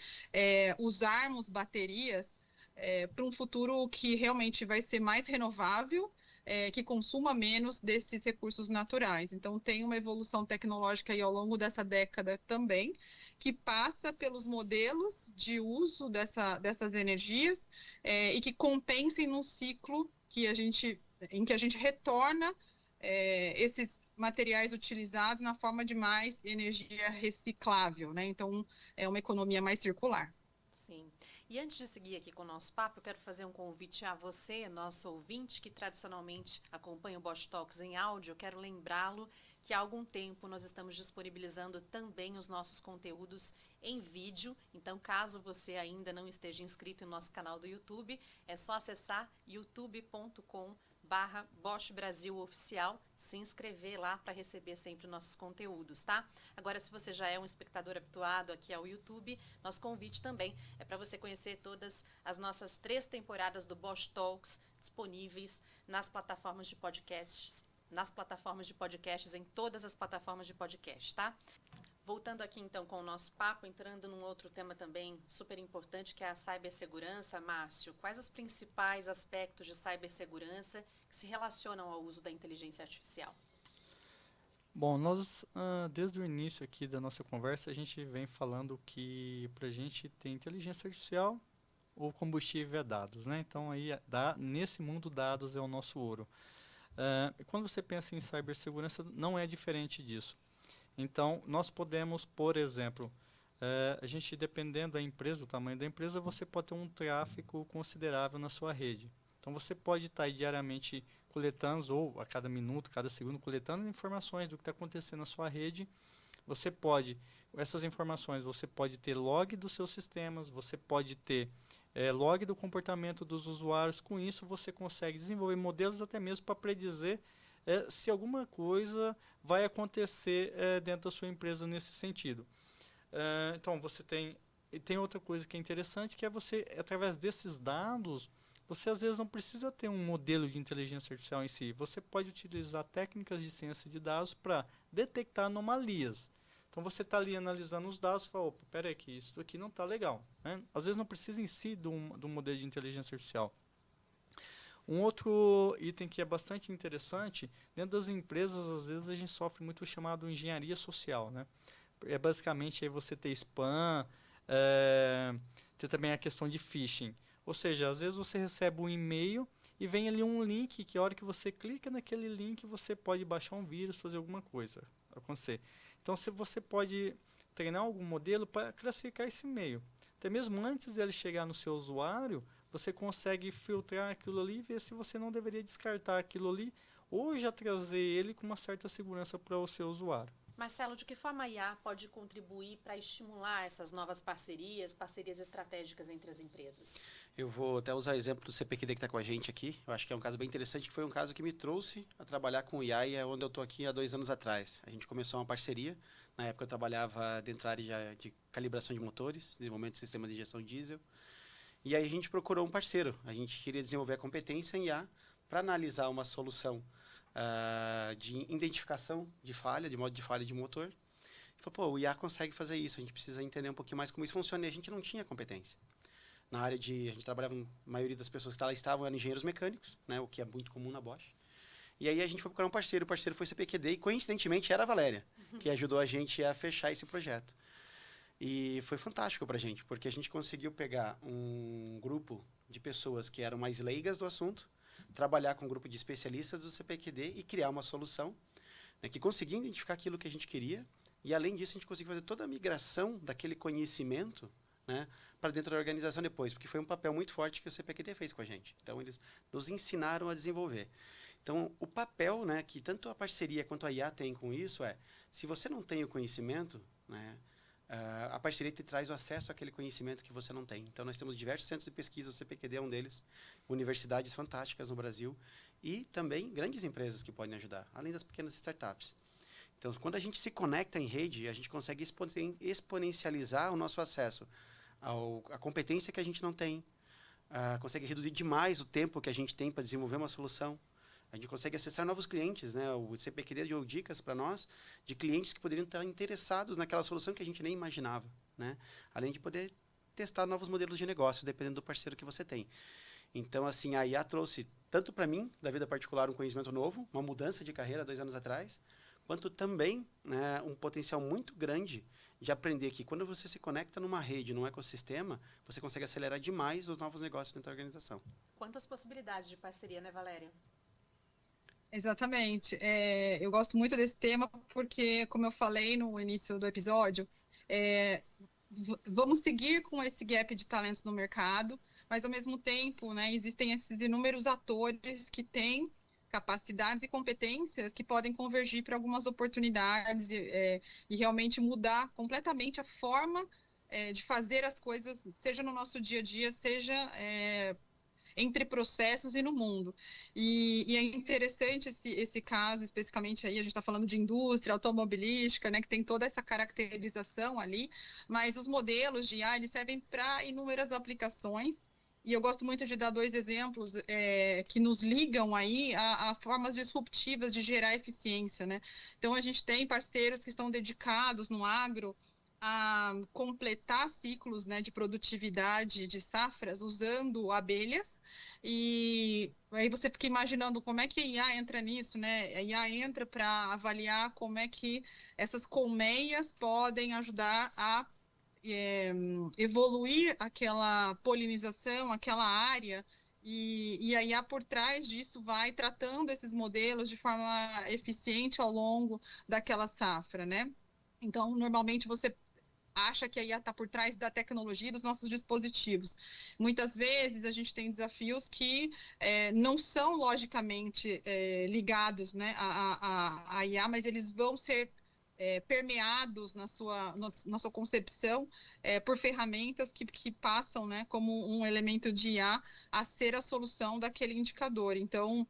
usarmos baterias para um futuro que realmente vai ser mais renovável, que consuma menos desses recursos naturais. Então, tem uma evolução tecnológica aí ao longo dessa década também, que passa pelos modelos de uso dessas energias e que compensem no ciclo em que a gente retorna esses materiais utilizados na forma de mais energia reciclável, né? Então, é uma economia mais circular. Sim. E antes de seguir aqui com o nosso papo, eu quero fazer um convite a você, nosso ouvinte, que tradicionalmente acompanha o Bosch Talks em áudio. Eu quero lembrá-lo que há algum tempo nós estamos disponibilizando também os nossos conteúdos em vídeo. Então, caso você ainda não esteja inscrito no nosso canal do YouTube, é só acessar youtube.com/Bosch Brasil Oficial, se inscrever lá para receber sempre nossos conteúdos, tá? Agora, se você já é um espectador habituado aqui ao YouTube, nosso convite também é para você conhecer todas as nossas 3 temporadas do Bosch Talks disponíveis nas plataformas de podcasts, em todas as plataformas de podcast, tá? Voltando aqui então com o nosso papo, entrando num outro tema também super importante, que é a cibersegurança. Márcio, quais os principais aspectos de cibersegurança que se relacionam ao uso da inteligência artificial? Bom, nós, desde o início aqui da nossa conversa, a gente vem falando que para a gente ter inteligência artificial, o combustível é dados, né? Então aí nesse mundo dados é o nosso ouro. Quando você pensa em cibersegurança, não é diferente disso. Então nós podemos, por exemplo, a gente, dependendo da empresa, do tamanho da empresa, você pode ter um tráfego considerável na sua rede. Então você pode estar aí diariamente coletando, ou a cada minuto, cada segundo, coletando informações do que está acontecendo na sua rede. Essas informações, você pode ter log dos seus sistemas, você pode ter log do comportamento dos usuários. Com isso você consegue desenvolver modelos até mesmo para predizer se alguma coisa vai acontecer dentro da sua empresa nesse sentido. Então você tem outra coisa que é interessante, que é você, através desses dados, você às vezes não precisa ter um modelo de inteligência artificial em si. Você pode utilizar técnicas de ciência de dados para detectar anomalias. Então você está ali analisando os dados e fala, opa, peraí, que isso aqui não está legal, né? Às vezes não precisa em si de um modelo de inteligência artificial. Um outro item que é bastante interessante, dentro das empresas, às vezes a gente sofre muito o chamado engenharia social, né? Basicamente aí você ter spam, ter também a questão de phishing. Ou seja, às vezes você recebe um e-mail e vem ali um link que a hora que você clica naquele link você pode baixar um vírus, fazer alguma coisa acontecer. Então você pode treinar algum modelo para classificar esse e-mail. Até mesmo antes dele chegar no seu usuário, você consegue filtrar aquilo ali e ver se você não deveria descartar aquilo ali ou já trazer ele com uma certa segurança para o seu usuário. Marcelo, de que forma a IA pode contribuir para estimular essas novas parcerias estratégicas entre as empresas? Eu vou até usar o exemplo do CPQD que está com a gente aqui. Eu acho que é um caso bem interessante, que foi um caso que me trouxe a trabalhar com o IA e é onde eu estou aqui há 2 anos atrás. A gente começou uma parceria. Na época eu trabalhava dentro da área de calibração de motores, desenvolvimento de sistema de injeção diesel. E aí a gente procurou um parceiro. A gente queria desenvolver a competência em IA para analisar uma solução de identificação de falha, de modo de falha de motor. E falou, pô, o IA consegue fazer isso, a gente precisa entender um pouquinho mais como isso funciona. E a gente não tinha competência. Na área a gente trabalhava, a maioria das pessoas que lá estavam eram engenheiros mecânicos, né, o que é muito comum na Bosch. E aí a gente foi procurar um parceiro, o parceiro foi CPQD e coincidentemente era a Valéria, que ajudou a gente a fechar esse projeto. E foi fantástico pra gente, porque a gente conseguiu pegar um grupo de pessoas que eram mais leigas do assunto, trabalhar com um grupo de especialistas do CPQD e criar uma solução, né, que conseguia identificar aquilo que a gente queria e, além disso, a gente conseguiu fazer toda a migração daquele conhecimento, né, para dentro da organização depois, porque foi um papel muito forte que o CPQD fez com a gente. Então, eles nos ensinaram a desenvolver. Então, o papel, né, que tanto a parceria quanto a IA tem com isso se você não tem o conhecimento, né, a parceria te traz o acesso àquele conhecimento que você não tem. Então, nós temos diversos centros de pesquisa, o CPQD é um deles, universidades fantásticas no Brasil e também grandes empresas que podem ajudar, além das pequenas startups. Então, quando a gente se conecta em rede, a gente consegue exponencializar o nosso acesso à competência que a gente não tem, consegue reduzir demais o tempo que a gente tem para desenvolver uma solução. A gente consegue acessar novos clientes, né? O CPQD deu dicas para nós de clientes que poderiam estar interessados naquela solução que a gente nem imaginava, né? Além de poder testar novos modelos de negócio, dependendo do parceiro que você tem. Então, assim, a IA trouxe, tanto para mim, da vida particular, um conhecimento novo, uma mudança de carreira 2 anos atrás, quanto também, né, um potencial muito grande de aprender que quando você se conecta numa rede, num ecossistema, você consegue acelerar demais os novos negócios dentro da organização. Quantas possibilidades de parceria, né, Valéria? Exatamente. Eu gosto muito desse tema porque, como eu falei no início do episódio, vamos seguir com esse gap de talentos no mercado, mas ao mesmo tempo, né, existem esses inúmeros atores que têm capacidades e competências que podem convergir para algumas oportunidades e realmente mudar completamente a forma de fazer as coisas, seja no nosso dia a dia, seja entre processos e no mundo. E é interessante esse caso, especificamente aí, a gente está falando de indústria automobilística, né, que tem toda essa caracterização ali, mas os modelos de IA, eles servem para inúmeras aplicações, e eu gosto muito de dar 2 exemplos que nos ligam aí a formas disruptivas de gerar eficiência, né? Então, a gente tem parceiros que estão dedicados no agro a completar ciclos, né, de produtividade de safras usando abelhas, e aí você fica imaginando como é que a IA entra nisso, né? A IA entra para avaliar como é que essas colmeias podem ajudar a evoluir aquela polinização, aquela área, e a IA por trás disso vai tratando esses modelos de forma eficiente ao longo daquela safra, né? Então, normalmente você acha que a IA está por trás da tecnologia dos nossos dispositivos. Muitas vezes a gente tem desafios que não são logicamente ligados, né, à IA, mas eles vão ser permeados na sua concepção por ferramentas que passam, né, como um elemento de IA a ser a solução daquele indicador. Então,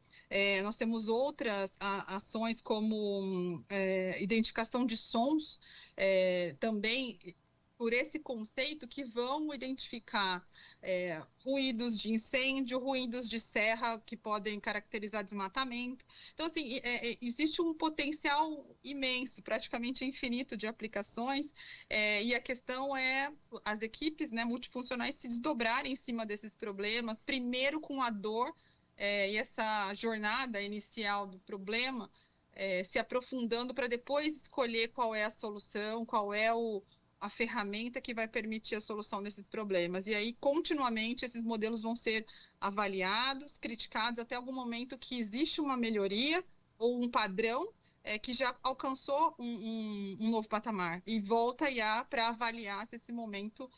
nós temos outras ações como identificação de sons, também por esse conceito que vão identificar ruídos de incêndio, ruídos de serra que podem caracterizar desmatamento. Então, assim, existe um potencial imenso, praticamente infinito de aplicações, e a questão é as equipes, né, multifuncionais se desdobrarem em cima desses problemas, primeiro com a dor e essa jornada inicial do problema, se aprofundando para depois escolher qual é a solução, qual é a ferramenta que vai permitir a solução desses problemas. E aí, continuamente, esses modelos vão ser avaliados, criticados, até algum momento que existe uma melhoria ou um padrão que já alcançou um novo patamar. E volta a IA para avaliar se esse momento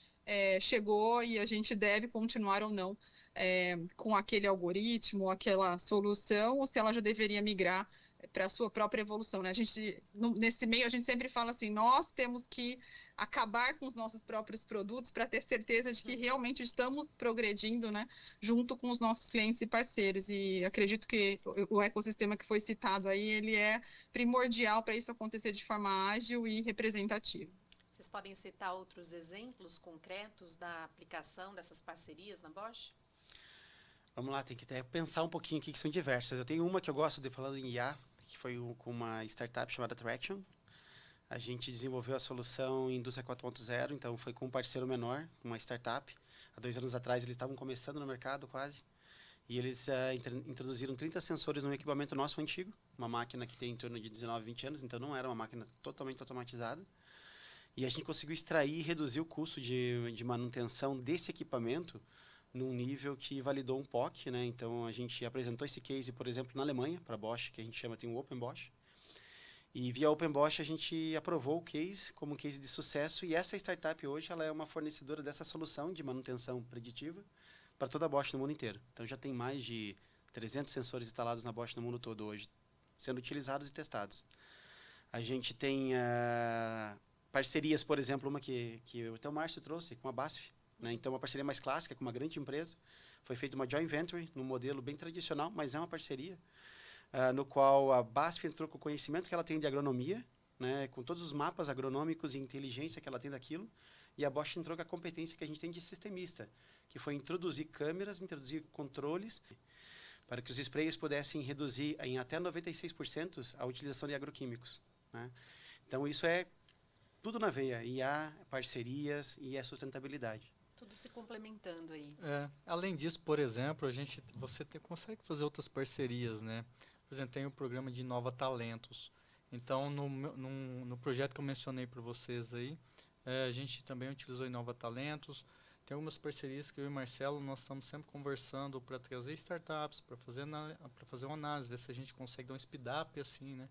chegou e a gente deve continuar ou não com aquele algoritmo, aquela solução, ou se ela já deveria migrar para a sua própria evolução, né? Nesse meio, a gente sempre fala assim, nós temos que acabar com os nossos próprios produtos para ter certeza de que realmente estamos progredindo, né, junto com os nossos clientes e parceiros. E acredito que o ecossistema que foi citado aí, ele é primordial para isso acontecer de forma ágil e representativa. Vocês podem citar outros exemplos concretos da aplicação dessas parcerias na Bosch? Vamos lá, tem que até pensar um pouquinho aqui, que são diversas. Eu tenho uma que eu gosto de falando em IA, que foi com uma startup chamada Traction. A gente desenvolveu a solução em indústria 4.0, então foi com um parceiro menor, uma startup. Há 2 anos atrás eles estavam começando no mercado quase. E eles introduziram 30 sensores num equipamento nosso antigo, uma máquina que tem em torno de 19, 20 anos, então não era uma máquina totalmente automatizada. E a gente conseguiu extrair e reduzir o custo de manutenção desse equipamento num nível que validou um POC, né? Então a gente apresentou esse case, por exemplo, na Alemanha, para a Bosch, que a gente chama, tem um Open Bosch. E via Open Bosch a gente aprovou o case como um case de sucesso, e essa startup hoje ela é uma fornecedora dessa solução de manutenção preditiva para toda a Bosch no mundo inteiro. Então já tem mais de 300 sensores instalados na Bosch no mundo todo hoje, sendo utilizados e testados. A gente tem parcerias, por exemplo, uma que até o Márcio trouxe, com a BASF, né? Então uma parceria mais clássica com uma grande empresa. Foi feita uma joint venture, num modelo bem tradicional, mas é uma parceria. No qual a BASF entrou com o conhecimento que ela tem de agronomia, né, com todos os mapas agronômicos e inteligência que ela tem daquilo, e a Bosch entrou com a competência que a gente tem de sistemista, que foi introduzir câmeras, introduzir controles, para que os sprayers pudessem reduzir em até 96% a utilização de agroquímicos, né? Então isso é tudo na veia, IA, parcerias e a sustentabilidade. Tudo se complementando aí. Além disso, por exemplo, você consegue fazer outras parcerias, né? Por exemplo, tem o programa de Inova Talentos. Então, no projeto que eu mencionei para vocês aí, a gente também utilizou Inova Talentos. Tem algumas parcerias que eu e o Marcelo, nós estamos sempre conversando para trazer startups, para fazer uma análise, ver se a gente consegue dar um speed-up, assim, né?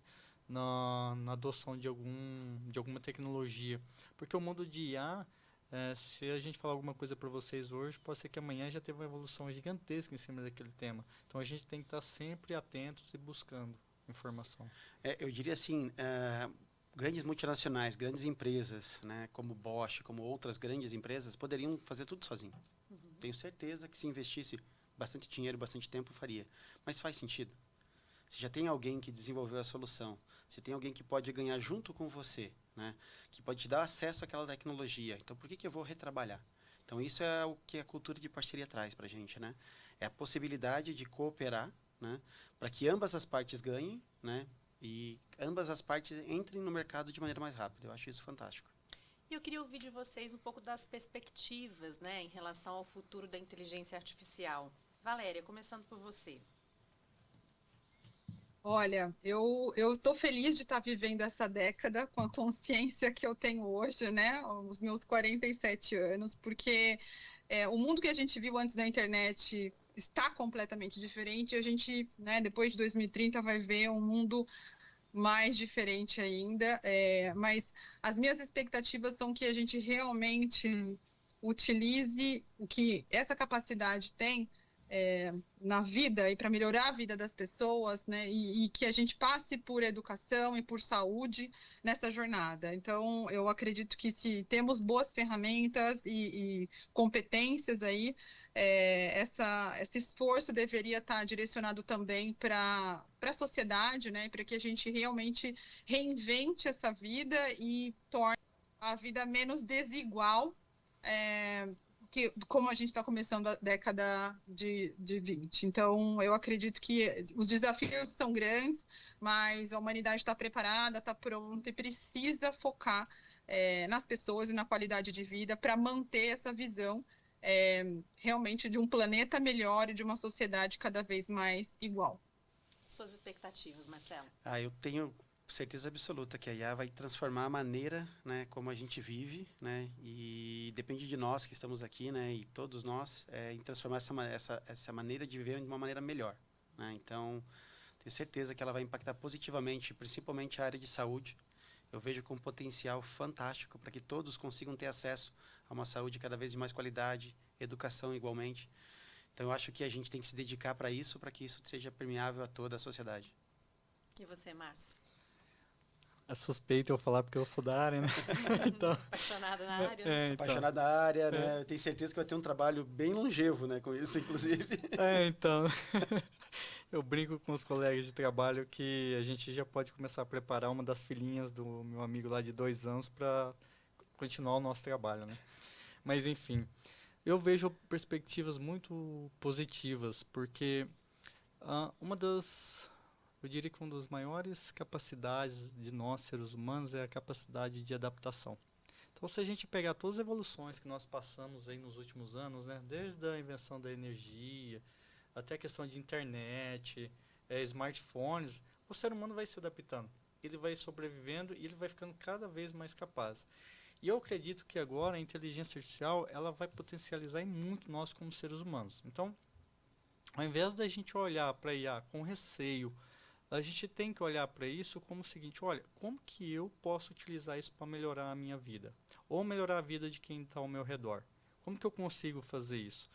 Na adoção de alguma tecnologia. Porque o mundo de IA, se a gente falar alguma coisa para vocês hoje, pode ser que amanhã já teve uma evolução gigantesca em cima daquele tema. Então a gente tem que estar sempre atentos e buscando informação. Eu diria assim, grandes multinacionais, grandes empresas, né, como Bosch, como outras grandes empresas, poderiam fazer tudo sozinho. Tenho certeza que se investisse bastante dinheiro, bastante tempo, faria. Mas faz sentido. Se já tem alguém que desenvolveu a solução, se tem alguém que pode ganhar junto com você, né, que pode te dar acesso àquela tecnologia, então por que eu vou retrabalhar? Então isso é o que a cultura de parceria traz para a gente, né? É a possibilidade de cooperar, né, para que ambas as partes ganhem, né, e ambas as partes entrem no mercado de maneira mais rápida. Eu acho isso fantástico. E eu queria ouvir de vocês um pouco das perspectivas, né, em relação ao futuro da inteligência artificial. Valéria, começando por você. Olha, eu estou feliz de estar vivendo essa década com a consciência que eu tenho hoje, né? Os meus 47 anos, porque o mundo que a gente viu antes da internet está completamente diferente. A gente, né, depois de 2030, vai ver um mundo mais diferente ainda. Mas as minhas expectativas são que a gente realmente utilize o que essa capacidade tem na vida e para melhorar a vida das pessoas, né? E que a gente passe por educação e por saúde nessa jornada. Então, eu acredito que se temos boas ferramentas e competências aí, esse esforço deveria estar direcionado também para a sociedade, né? Para que a gente realmente reinvente essa vida e torne a vida menos desigual. Como a gente está começando a década de 20. Então, eu acredito que os desafios são grandes, mas a humanidade está preparada, está pronta e precisa focar nas pessoas e na qualidade de vida para manter essa visão realmente de um planeta melhor e de uma sociedade cada vez mais igual. Suas expectativas, Marcelo? Eu tenho certeza absoluta que a IA vai transformar a maneira, né, como a gente vive, né, e depende de nós que estamos aqui, né, e todos nós, em transformar essa maneira de viver de uma maneira melhor, né. Então, tenho certeza que ela vai impactar positivamente, principalmente a área de saúde. Eu vejo com um potencial fantástico para que todos consigam ter acesso a uma saúde cada vez de mais qualidade, educação igualmente. Então, eu acho que a gente tem que se dedicar para isso, para que isso seja permeável a toda a sociedade. E você, Márcio? É suspeito eu falar porque eu sou da área, né? Então, apaixonado na área? Né? Então, apaixonado da área, né? Eu tenho certeza que vai ter um trabalho bem longevo, né, com isso, inclusive. Então, eu brinco com os colegas de trabalho que a gente já pode começar a preparar uma das filhinhas do meu amigo lá de 2 anos para continuar o nosso trabalho, né? Mas, enfim, eu vejo perspectivas muito positivas, porque eu diria que uma das maiores capacidades de nós, seres humanos, é a capacidade de adaptação. Então, se a gente pegar todas as evoluções que nós passamos aí nos últimos anos, né, desde a invenção da energia, até a questão de internet, smartphones, o ser humano vai se adaptando. Ele vai sobrevivendo e ele vai ficando cada vez mais capaz. E eu acredito que agora a inteligência artificial ela vai potencializar muito nós como seres humanos. Então, ao invés da gente olhar para a IA com receio, a gente tem que olhar para isso como o seguinte, olha, como que eu posso utilizar isso para melhorar a minha vida? Ou melhorar a vida de quem está ao meu redor? Como que eu consigo fazer isso?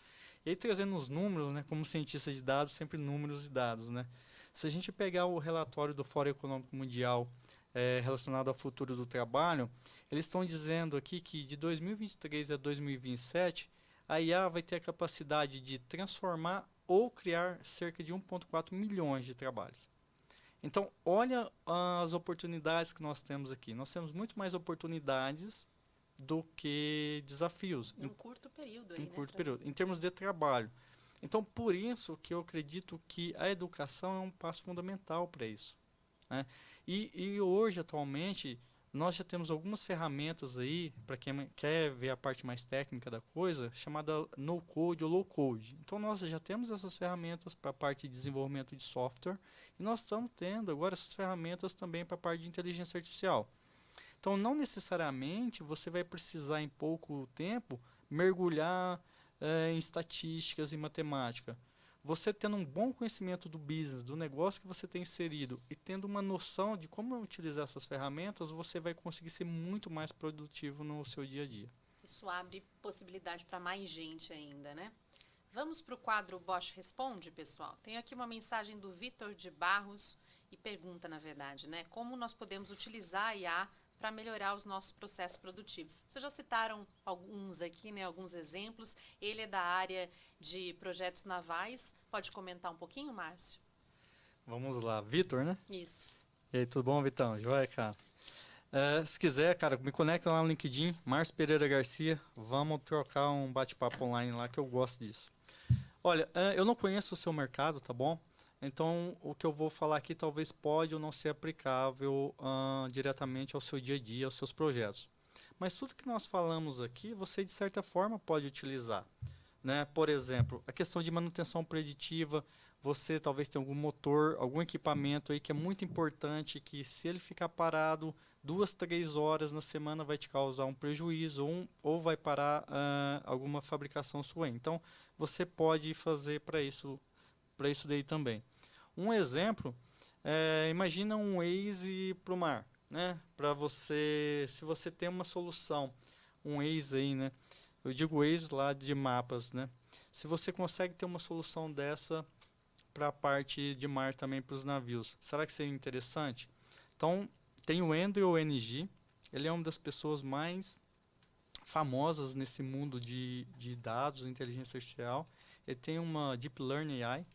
E aí, trazendo os números, né, como cientista de dados, sempre números e dados, né? Se a gente pegar o relatório do Fórum Econômico Mundial relacionado ao futuro do trabalho, eles estão dizendo aqui que de 2023 a 2027, a IA vai ter a capacidade de transformar ou criar cerca de 1,4 milhões de trabalhos. Então, olha as oportunidades que nós temos aqui. Nós temos muito mais oportunidades do que desafios. Em um curto período. Aí, em curto período, em termos de trabalho. Então, por isso que eu acredito que a educação é um passo fundamental para isso, né? E hoje, atualmente, nós já temos algumas ferramentas aí, para quem quer ver a parte mais técnica da coisa, chamada no-code ou low-code. Então, nós já temos essas ferramentas para a parte de desenvolvimento de software e nós estamos tendo agora essas ferramentas também para a parte de inteligência artificial. Então, não necessariamente você vai precisar, em pouco tempo, mergulhar em estatísticas e matemática. Você tendo um bom conhecimento do business, do negócio que você tem inserido e tendo uma noção de como utilizar essas ferramentas, você vai conseguir ser muito mais produtivo no seu dia a dia. Isso abre possibilidade para mais gente ainda, né? Vamos para o quadro Bosch Responde, pessoal. Tenho aqui uma mensagem do Vitor de Barros e pergunta, na verdade, né? Como nós podemos utilizar a IA para melhorar os nossos processos produtivos? Vocês já citaram alguns aqui, né? Alguns exemplos. Ele é da área de projetos navais. Pode comentar um pouquinho, Márcio? Vamos lá. Vitor, né? Isso. E aí, tudo bom, Vitão? Joia, cara? Se quiser, cara, me conecta lá no LinkedIn, Márcio Pereira Garcia. Vamos trocar um bate-papo online lá, que eu gosto disso. Olha, eu não conheço o seu mercado, tá bom? Então, o que eu vou falar aqui talvez pode ou não ser aplicável diretamente ao seu dia a dia, aos seus projetos. Mas tudo que nós falamos aqui, você de certa forma pode utilizar. né? Por exemplo, a questão de manutenção preditiva, você talvez tenha algum motor, algum equipamento aí que é muito importante, que se ele ficar parado 2, 3 horas na semana vai te causar um prejuízo ou vai parar alguma fabricação sua. Então, você pode fazer para isso daí também. Um exemplo, imagina um Waze para o mar, né? Para você, se você tem uma solução, um Waze aí, né? Eu digo Waze lá de mapas, né? Se você consegue ter uma solução dessa para a parte de mar também para os navios, será que seria interessante? Então, tem o Andrew NG, ele é uma das pessoas mais famosas nesse mundo de dados, inteligência artificial. Ele tem uma Deep Learning AI,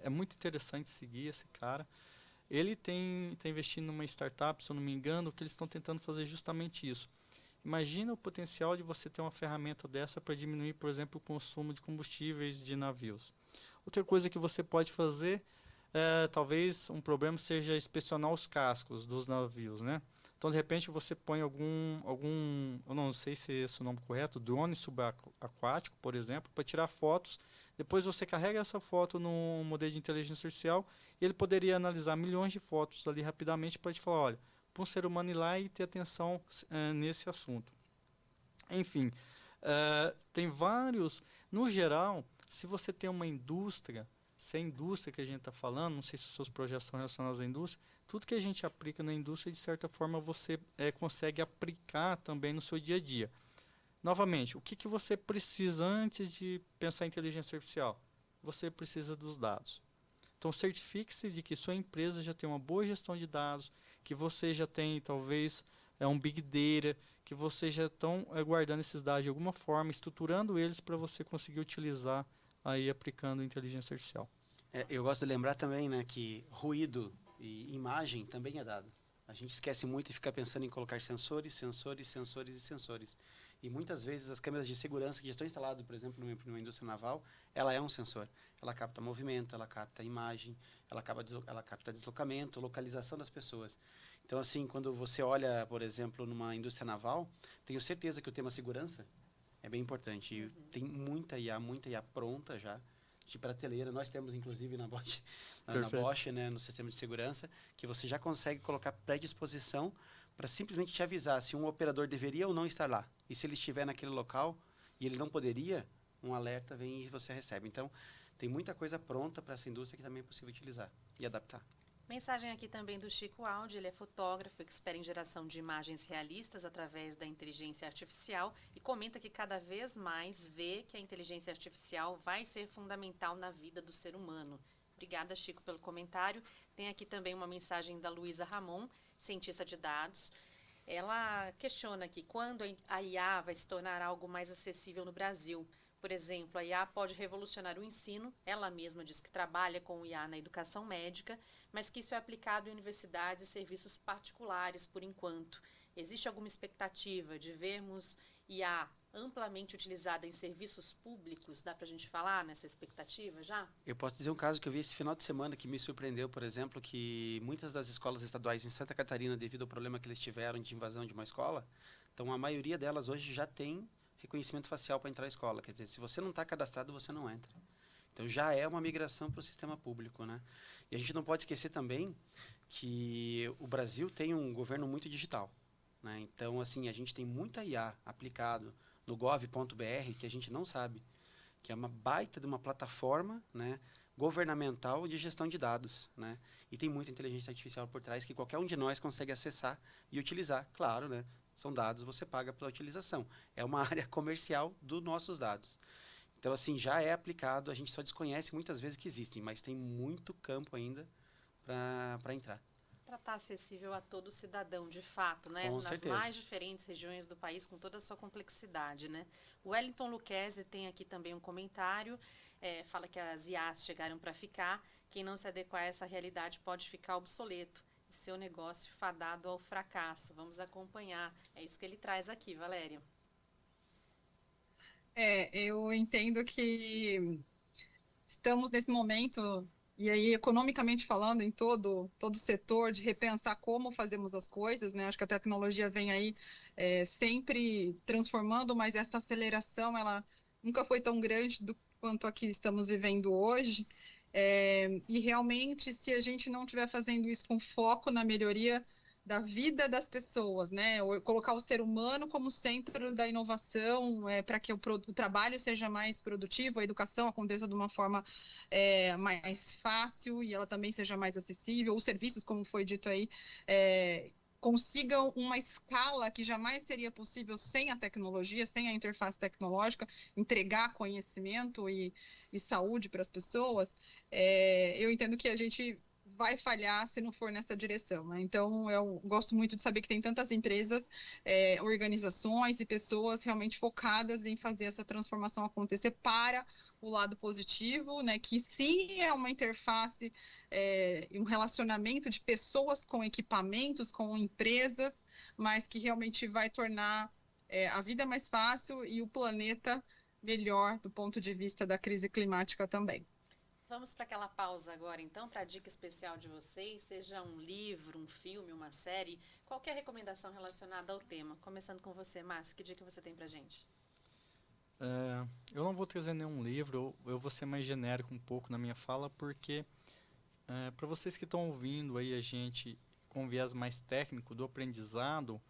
é muito interessante seguir esse cara. Ele está investindo numa startup, se eu não me engano, que eles estão tentando fazer justamente isso. Imagina o potencial de você ter uma ferramenta dessa para diminuir, por exemplo, o consumo de combustíveis de navios. Outra coisa que você pode fazer, talvez um problema seja inspecionar os cascos dos navios, né? Então, de repente, você põe algum, eu não sei se é esse o nome correto, drone subaquático, por exemplo, para tirar fotos. Depois você carrega essa foto no modelo de inteligência artificial e ele poderia analisar milhões de fotos ali rapidamente para te falar, olha, para um ser humano ir lá e ter atenção nesse assunto. Enfim, tem vários, no geral, se você tem uma indústria, se é a indústria que a gente está falando, não sei se os seus projetos são relacionados à indústria, tudo que a gente aplica na indústria, de certa forma, você consegue aplicar também no seu dia a dia. Novamente, o que você precisa antes de pensar em inteligência artificial? Você precisa dos dados. Então, certifique-se de que sua empresa já tem uma boa gestão de dados, que você já tem, talvez, um Big Data, que você já estão guardando esses dados de alguma forma, estruturando eles para você conseguir utilizar aí aplicando inteligência artificial. Eu gosto de lembrar também, né, que ruído e imagem também é dado. A gente esquece muito e fica pensando em colocar sensores. E muitas vezes as câmeras de segurança que estão instaladas, por exemplo, numa indústria naval, ela é um sensor. Ela capta movimento, ela capta imagem, ela capta deslocamento, localização das pessoas. Então, assim, quando você olha, por exemplo, numa indústria naval, tenho certeza que o tema segurança é bem importante. E tem muita IA pronta já, de prateleira. Nós temos, inclusive, na Bosch, né, no sistema de segurança, que você já consegue colocar predisposição para simplesmente te avisar se um operador deveria ou não estar lá. E se ele estiver naquele local e ele não poderia, um alerta vem e você recebe. Então, tem muita coisa pronta para essa indústria que também é possível utilizar e adaptar. Mensagem aqui também do Chico Aldi, ele é fotógrafo, expert em geração de imagens realistas através da inteligência artificial e comenta que cada vez mais vê que a inteligência artificial vai ser fundamental na vida do ser humano. Obrigada, Chico, pelo comentário. Tem aqui também uma mensagem da Luísa Ramon, cientista de dados. Ela questiona aqui quando a IA vai se tornar algo mais acessível no Brasil. Por exemplo, a IA pode revolucionar o ensino. Ela mesma diz que trabalha com o IA na educação médica, mas que isso é aplicado em universidades e serviços particulares por enquanto. Existe alguma expectativa de vermos IA amplamente utilizada em serviços públicos? Dá para a gente falar nessa expectativa já? Eu posso dizer um caso que eu vi esse final de semana que me surpreendeu, por exemplo, que muitas das escolas estaduais em Santa Catarina, devido ao problema que eles tiveram de invasão de uma escola, então a maioria delas hoje já tem reconhecimento facial para entrar na escola. Quer dizer, se você não está cadastrado, você não entra. Então já é uma migração para o sistema público, né? E a gente não pode esquecer também que o Brasil tem um governo muito digital, né? Então, assim, a gente tem muita IA aplicado no gov.br que a gente não sabe, que é uma baita de uma plataforma, né, governamental de gestão de dados, né? E tem muita inteligência artificial por trás que qualquer um de nós consegue acessar e utilizar, claro, né? São dados, você paga pela utilização. É uma área comercial dos nossos dados. Então, assim, já é aplicado, a gente só desconhece muitas vezes que existem, mas tem muito campo ainda para entrar. Para estar acessível a todo cidadão, de fato, né? Com Nas certeza. mais diferentes regiões do país, com toda a sua complexidade, né? O Wellington Luquezzi tem aqui também um comentário, fala que as IAs chegaram para ficar, quem não se adequar a essa realidade pode ficar obsoleto. Seu negócio fadado ao fracasso. Vamos acompanhar. É isso que ele traz aqui, Valéria. Eu entendo que estamos nesse momento, e aí economicamente falando, em todo o setor, de repensar como fazemos as coisas, né? Acho que a tecnologia vem aí sempre transformando, mas essa aceleração, ela nunca foi tão grande quanto a que estamos vivendo hoje. E realmente, se a gente não estiver fazendo isso com foco na melhoria da vida das pessoas, né? Ou colocar o ser humano como centro da inovação, para que o trabalho seja mais produtivo, a educação aconteça de uma forma mais fácil e ela também seja mais acessível, os serviços, como foi dito aí, consigam uma escala que jamais seria possível sem a tecnologia, sem a interface tecnológica, entregar conhecimento e saúde para as pessoas, eu entendo que a gente vai falhar se não for nessa direção, né? Então, eu gosto muito de saber que tem tantas empresas, organizações e pessoas realmente focadas em fazer essa transformação acontecer para o lado positivo, né? Que sim é uma interface, um relacionamento de pessoas com equipamentos, com empresas, mas que realmente vai tornar a vida mais fácil e o planeta melhor do ponto de vista da crise climática também. Vamos para aquela pausa agora, então, para a dica especial de vocês, seja um livro, um filme, uma série, qualquer recomendação relacionada ao tema. Começando com você, Márcio, que dica você tem para a gente? Eu não vou trazer nenhum livro, eu vou ser mais genérico um pouco na minha fala, porque para vocês que estão ouvindo aí a gente com viés mais técnico do aprendizado,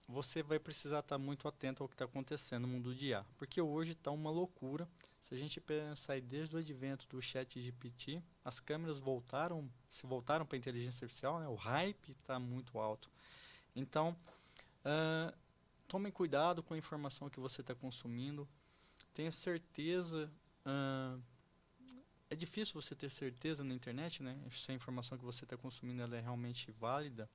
você vai precisar estar muito atento ao que está acontecendo no mundo de IA, porque hoje está uma loucura. Se a gente pensar aí desde o advento do ChatGPT, as câmeras voltaram para a inteligência artificial, né? O hype está muito alto. Então, tomem cuidado com a informação que você está consumindo. Tenha certeza. É difícil você ter certeza na internet, né? Se a informação que você está consumindo ela é realmente válida.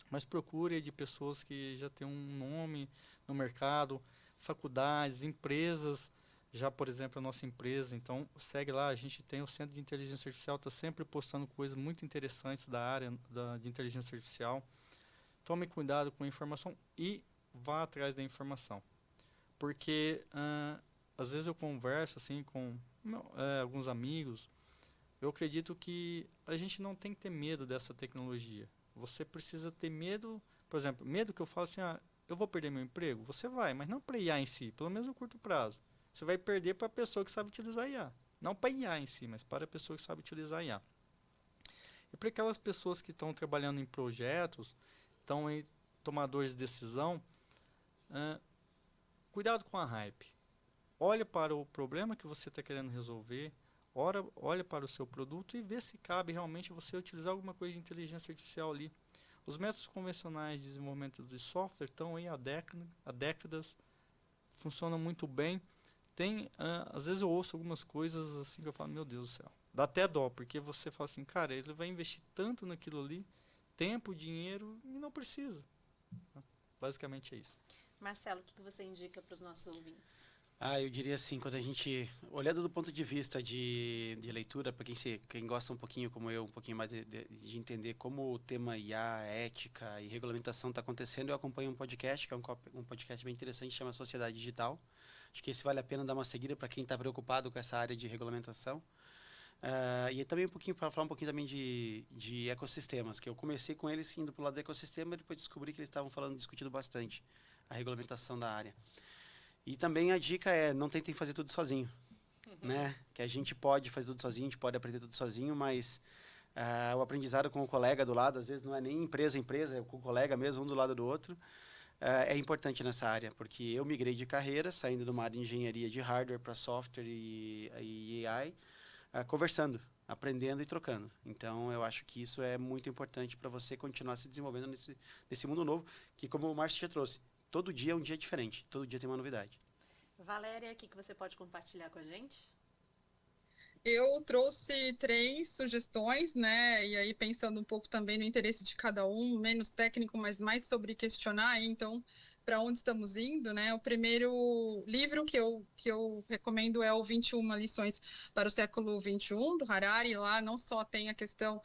Mas procure de pessoas que já têm um nome no mercado, faculdades, empresas. Já, por exemplo, a nossa empresa, então segue lá, a gente tem o Centro de Inteligência Artificial, está sempre postando coisas muito interessantes da área de inteligência artificial. Tome cuidado com a informação e vá atrás da informação. Porque, às vezes eu converso assim, com alguns amigos, eu acredito que a gente não tem que ter medo dessa tecnologia. Você precisa ter medo, por exemplo, medo que eu falo assim, eu vou perder meu emprego? Você vai, mas não para IA em si, pelo menos no curto prazo. Você vai perder para a pessoa que sabe utilizar IA. Não para IA em si, mas para a pessoa que sabe utilizar IA. E para aquelas pessoas que estão trabalhando em projetos, estão em tomadores de decisão, cuidado com a hype. Olhe para o problema que você está querendo resolver, olhe para o seu produto e vê se cabe realmente você utilizar alguma coisa de inteligência artificial ali. Os métodos convencionais de desenvolvimento de software estão aí há décadas, funcionam muito bem. Às vezes eu ouço algumas coisas assim que eu falo, meu Deus do céu, dá até dó, porque você fala assim, cara, ele vai investir tanto naquilo ali, tempo, dinheiro, e não precisa. Basicamente é isso. Marcelo, o que você indica para os nossos ouvintes? Eu diria assim, quando a gente, olhando do ponto de vista de leitura, para quem gosta um pouquinho, como eu, um pouquinho mais de entender como o tema IA, ética e regulamentação está acontecendo, eu acompanho um podcast, que é um podcast bem interessante, chama Sociedade Digital. Acho que esse vale a pena dar uma seguida para quem está preocupado com essa área de regulamentação. E também para falar um pouquinho também de ecossistemas, que eu comecei com eles indo para o lado do ecossistema e depois descobri que eles estavam discutindo bastante a regulamentação da área. E também a dica não tentem fazer tudo sozinho, né? Que a gente pode fazer tudo sozinho, a gente pode aprender tudo sozinho, mas o aprendizado com o colega do lado, às vezes não é nem empresa, é com o colega mesmo, um do lado do outro, é importante nessa área, porque eu migrei de carreira, saindo de uma área de engenharia de hardware para software e AI, conversando, aprendendo e trocando. Então, eu acho que isso é muito importante para você continuar se desenvolvendo nesse mundo novo, que como o Márcio já trouxe, todo dia é um dia diferente, todo dia tem uma novidade. Valéria, o que você pode compartilhar com a gente? Eu trouxe 3 sugestões, né? E aí pensando um pouco também no interesse de cada um, menos técnico, mas mais sobre questionar, então, para onde estamos indo, né? O primeiro livro que eu recomendo é o 21 Lições para o Século XXI, do Harari. Lá não só tem a questão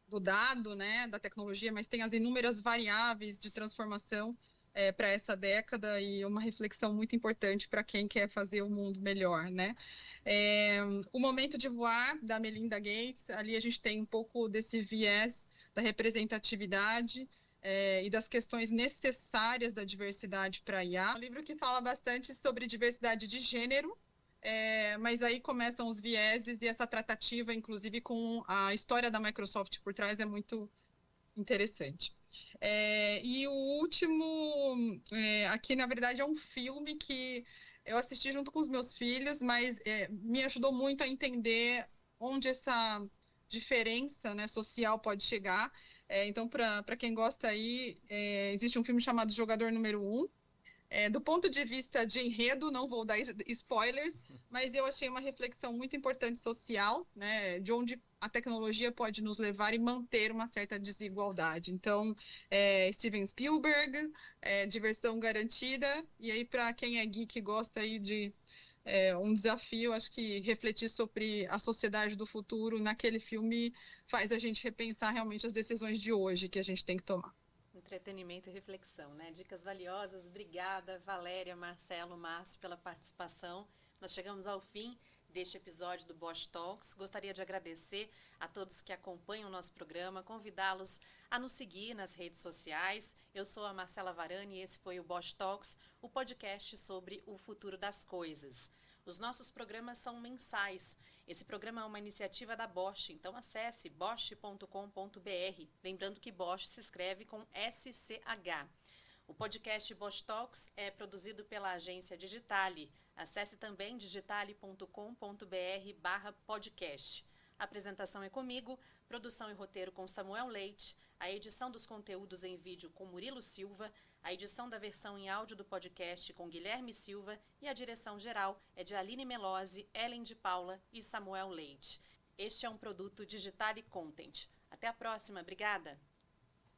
do dado, né, da tecnologia, mas tem as inúmeras variáveis de transformação para essa década e uma reflexão muito importante para quem quer fazer o mundo melhor, né? O Momento de Voar, da Melinda Gates, ali a gente tem um pouco desse viés da representatividade, e das questões necessárias da diversidade para a IA. É um livro que fala bastante sobre diversidade de gênero, mas aí começam os vieses e essa tratativa, inclusive com a história da Microsoft por trás, é muito interessante. E o último, aqui na verdade é um filme que eu assisti junto com os meus filhos, mas me ajudou muito a entender onde essa diferença, né, social pode chegar. Então, para quem gosta aí, existe um filme chamado Jogador Número 1. Do ponto de vista de enredo, não vou dar spoilers, mas eu achei uma reflexão muito importante social, né, de onde a tecnologia pode nos levar e manter uma certa desigualdade. Então, Steven Spielberg, diversão garantida, e aí para quem é geek e gosta aí de um desafio, acho que refletir sobre a sociedade do futuro naquele filme faz a gente repensar realmente as decisões de hoje que a gente tem que tomar. Entretenimento e reflexão, né? Dicas valiosas. Obrigada, Valéria, Marcelo, Márcio, pela participação. Nós chegamos ao fim deste episódio do Bosch Talks. Gostaria de agradecer a todos que acompanham o nosso programa, convidá-los a nos seguir nas redes sociais. Eu sou a Marcela Varani e esse foi o Bosch Talks, o podcast sobre o futuro das coisas. Os nossos programas são mensais. Esse programa é uma iniciativa da Bosch, então acesse bosch.com.br. Lembrando que Bosch se escreve com SCH. O podcast Bosch Talks é produzido pela agência Digitale. Acesse também digitale.com.br/podcast. A apresentação é comigo, produção e roteiro com Samuel Leite, a edição dos conteúdos em vídeo com Murilo Silva, a edição da versão em áudio do podcast com Guilherme Silva e a direção geral é de Aline Melosi, Ellen de Paula e Samuel Leite. Este é um produto Digitale Content. Até a próxima, obrigada!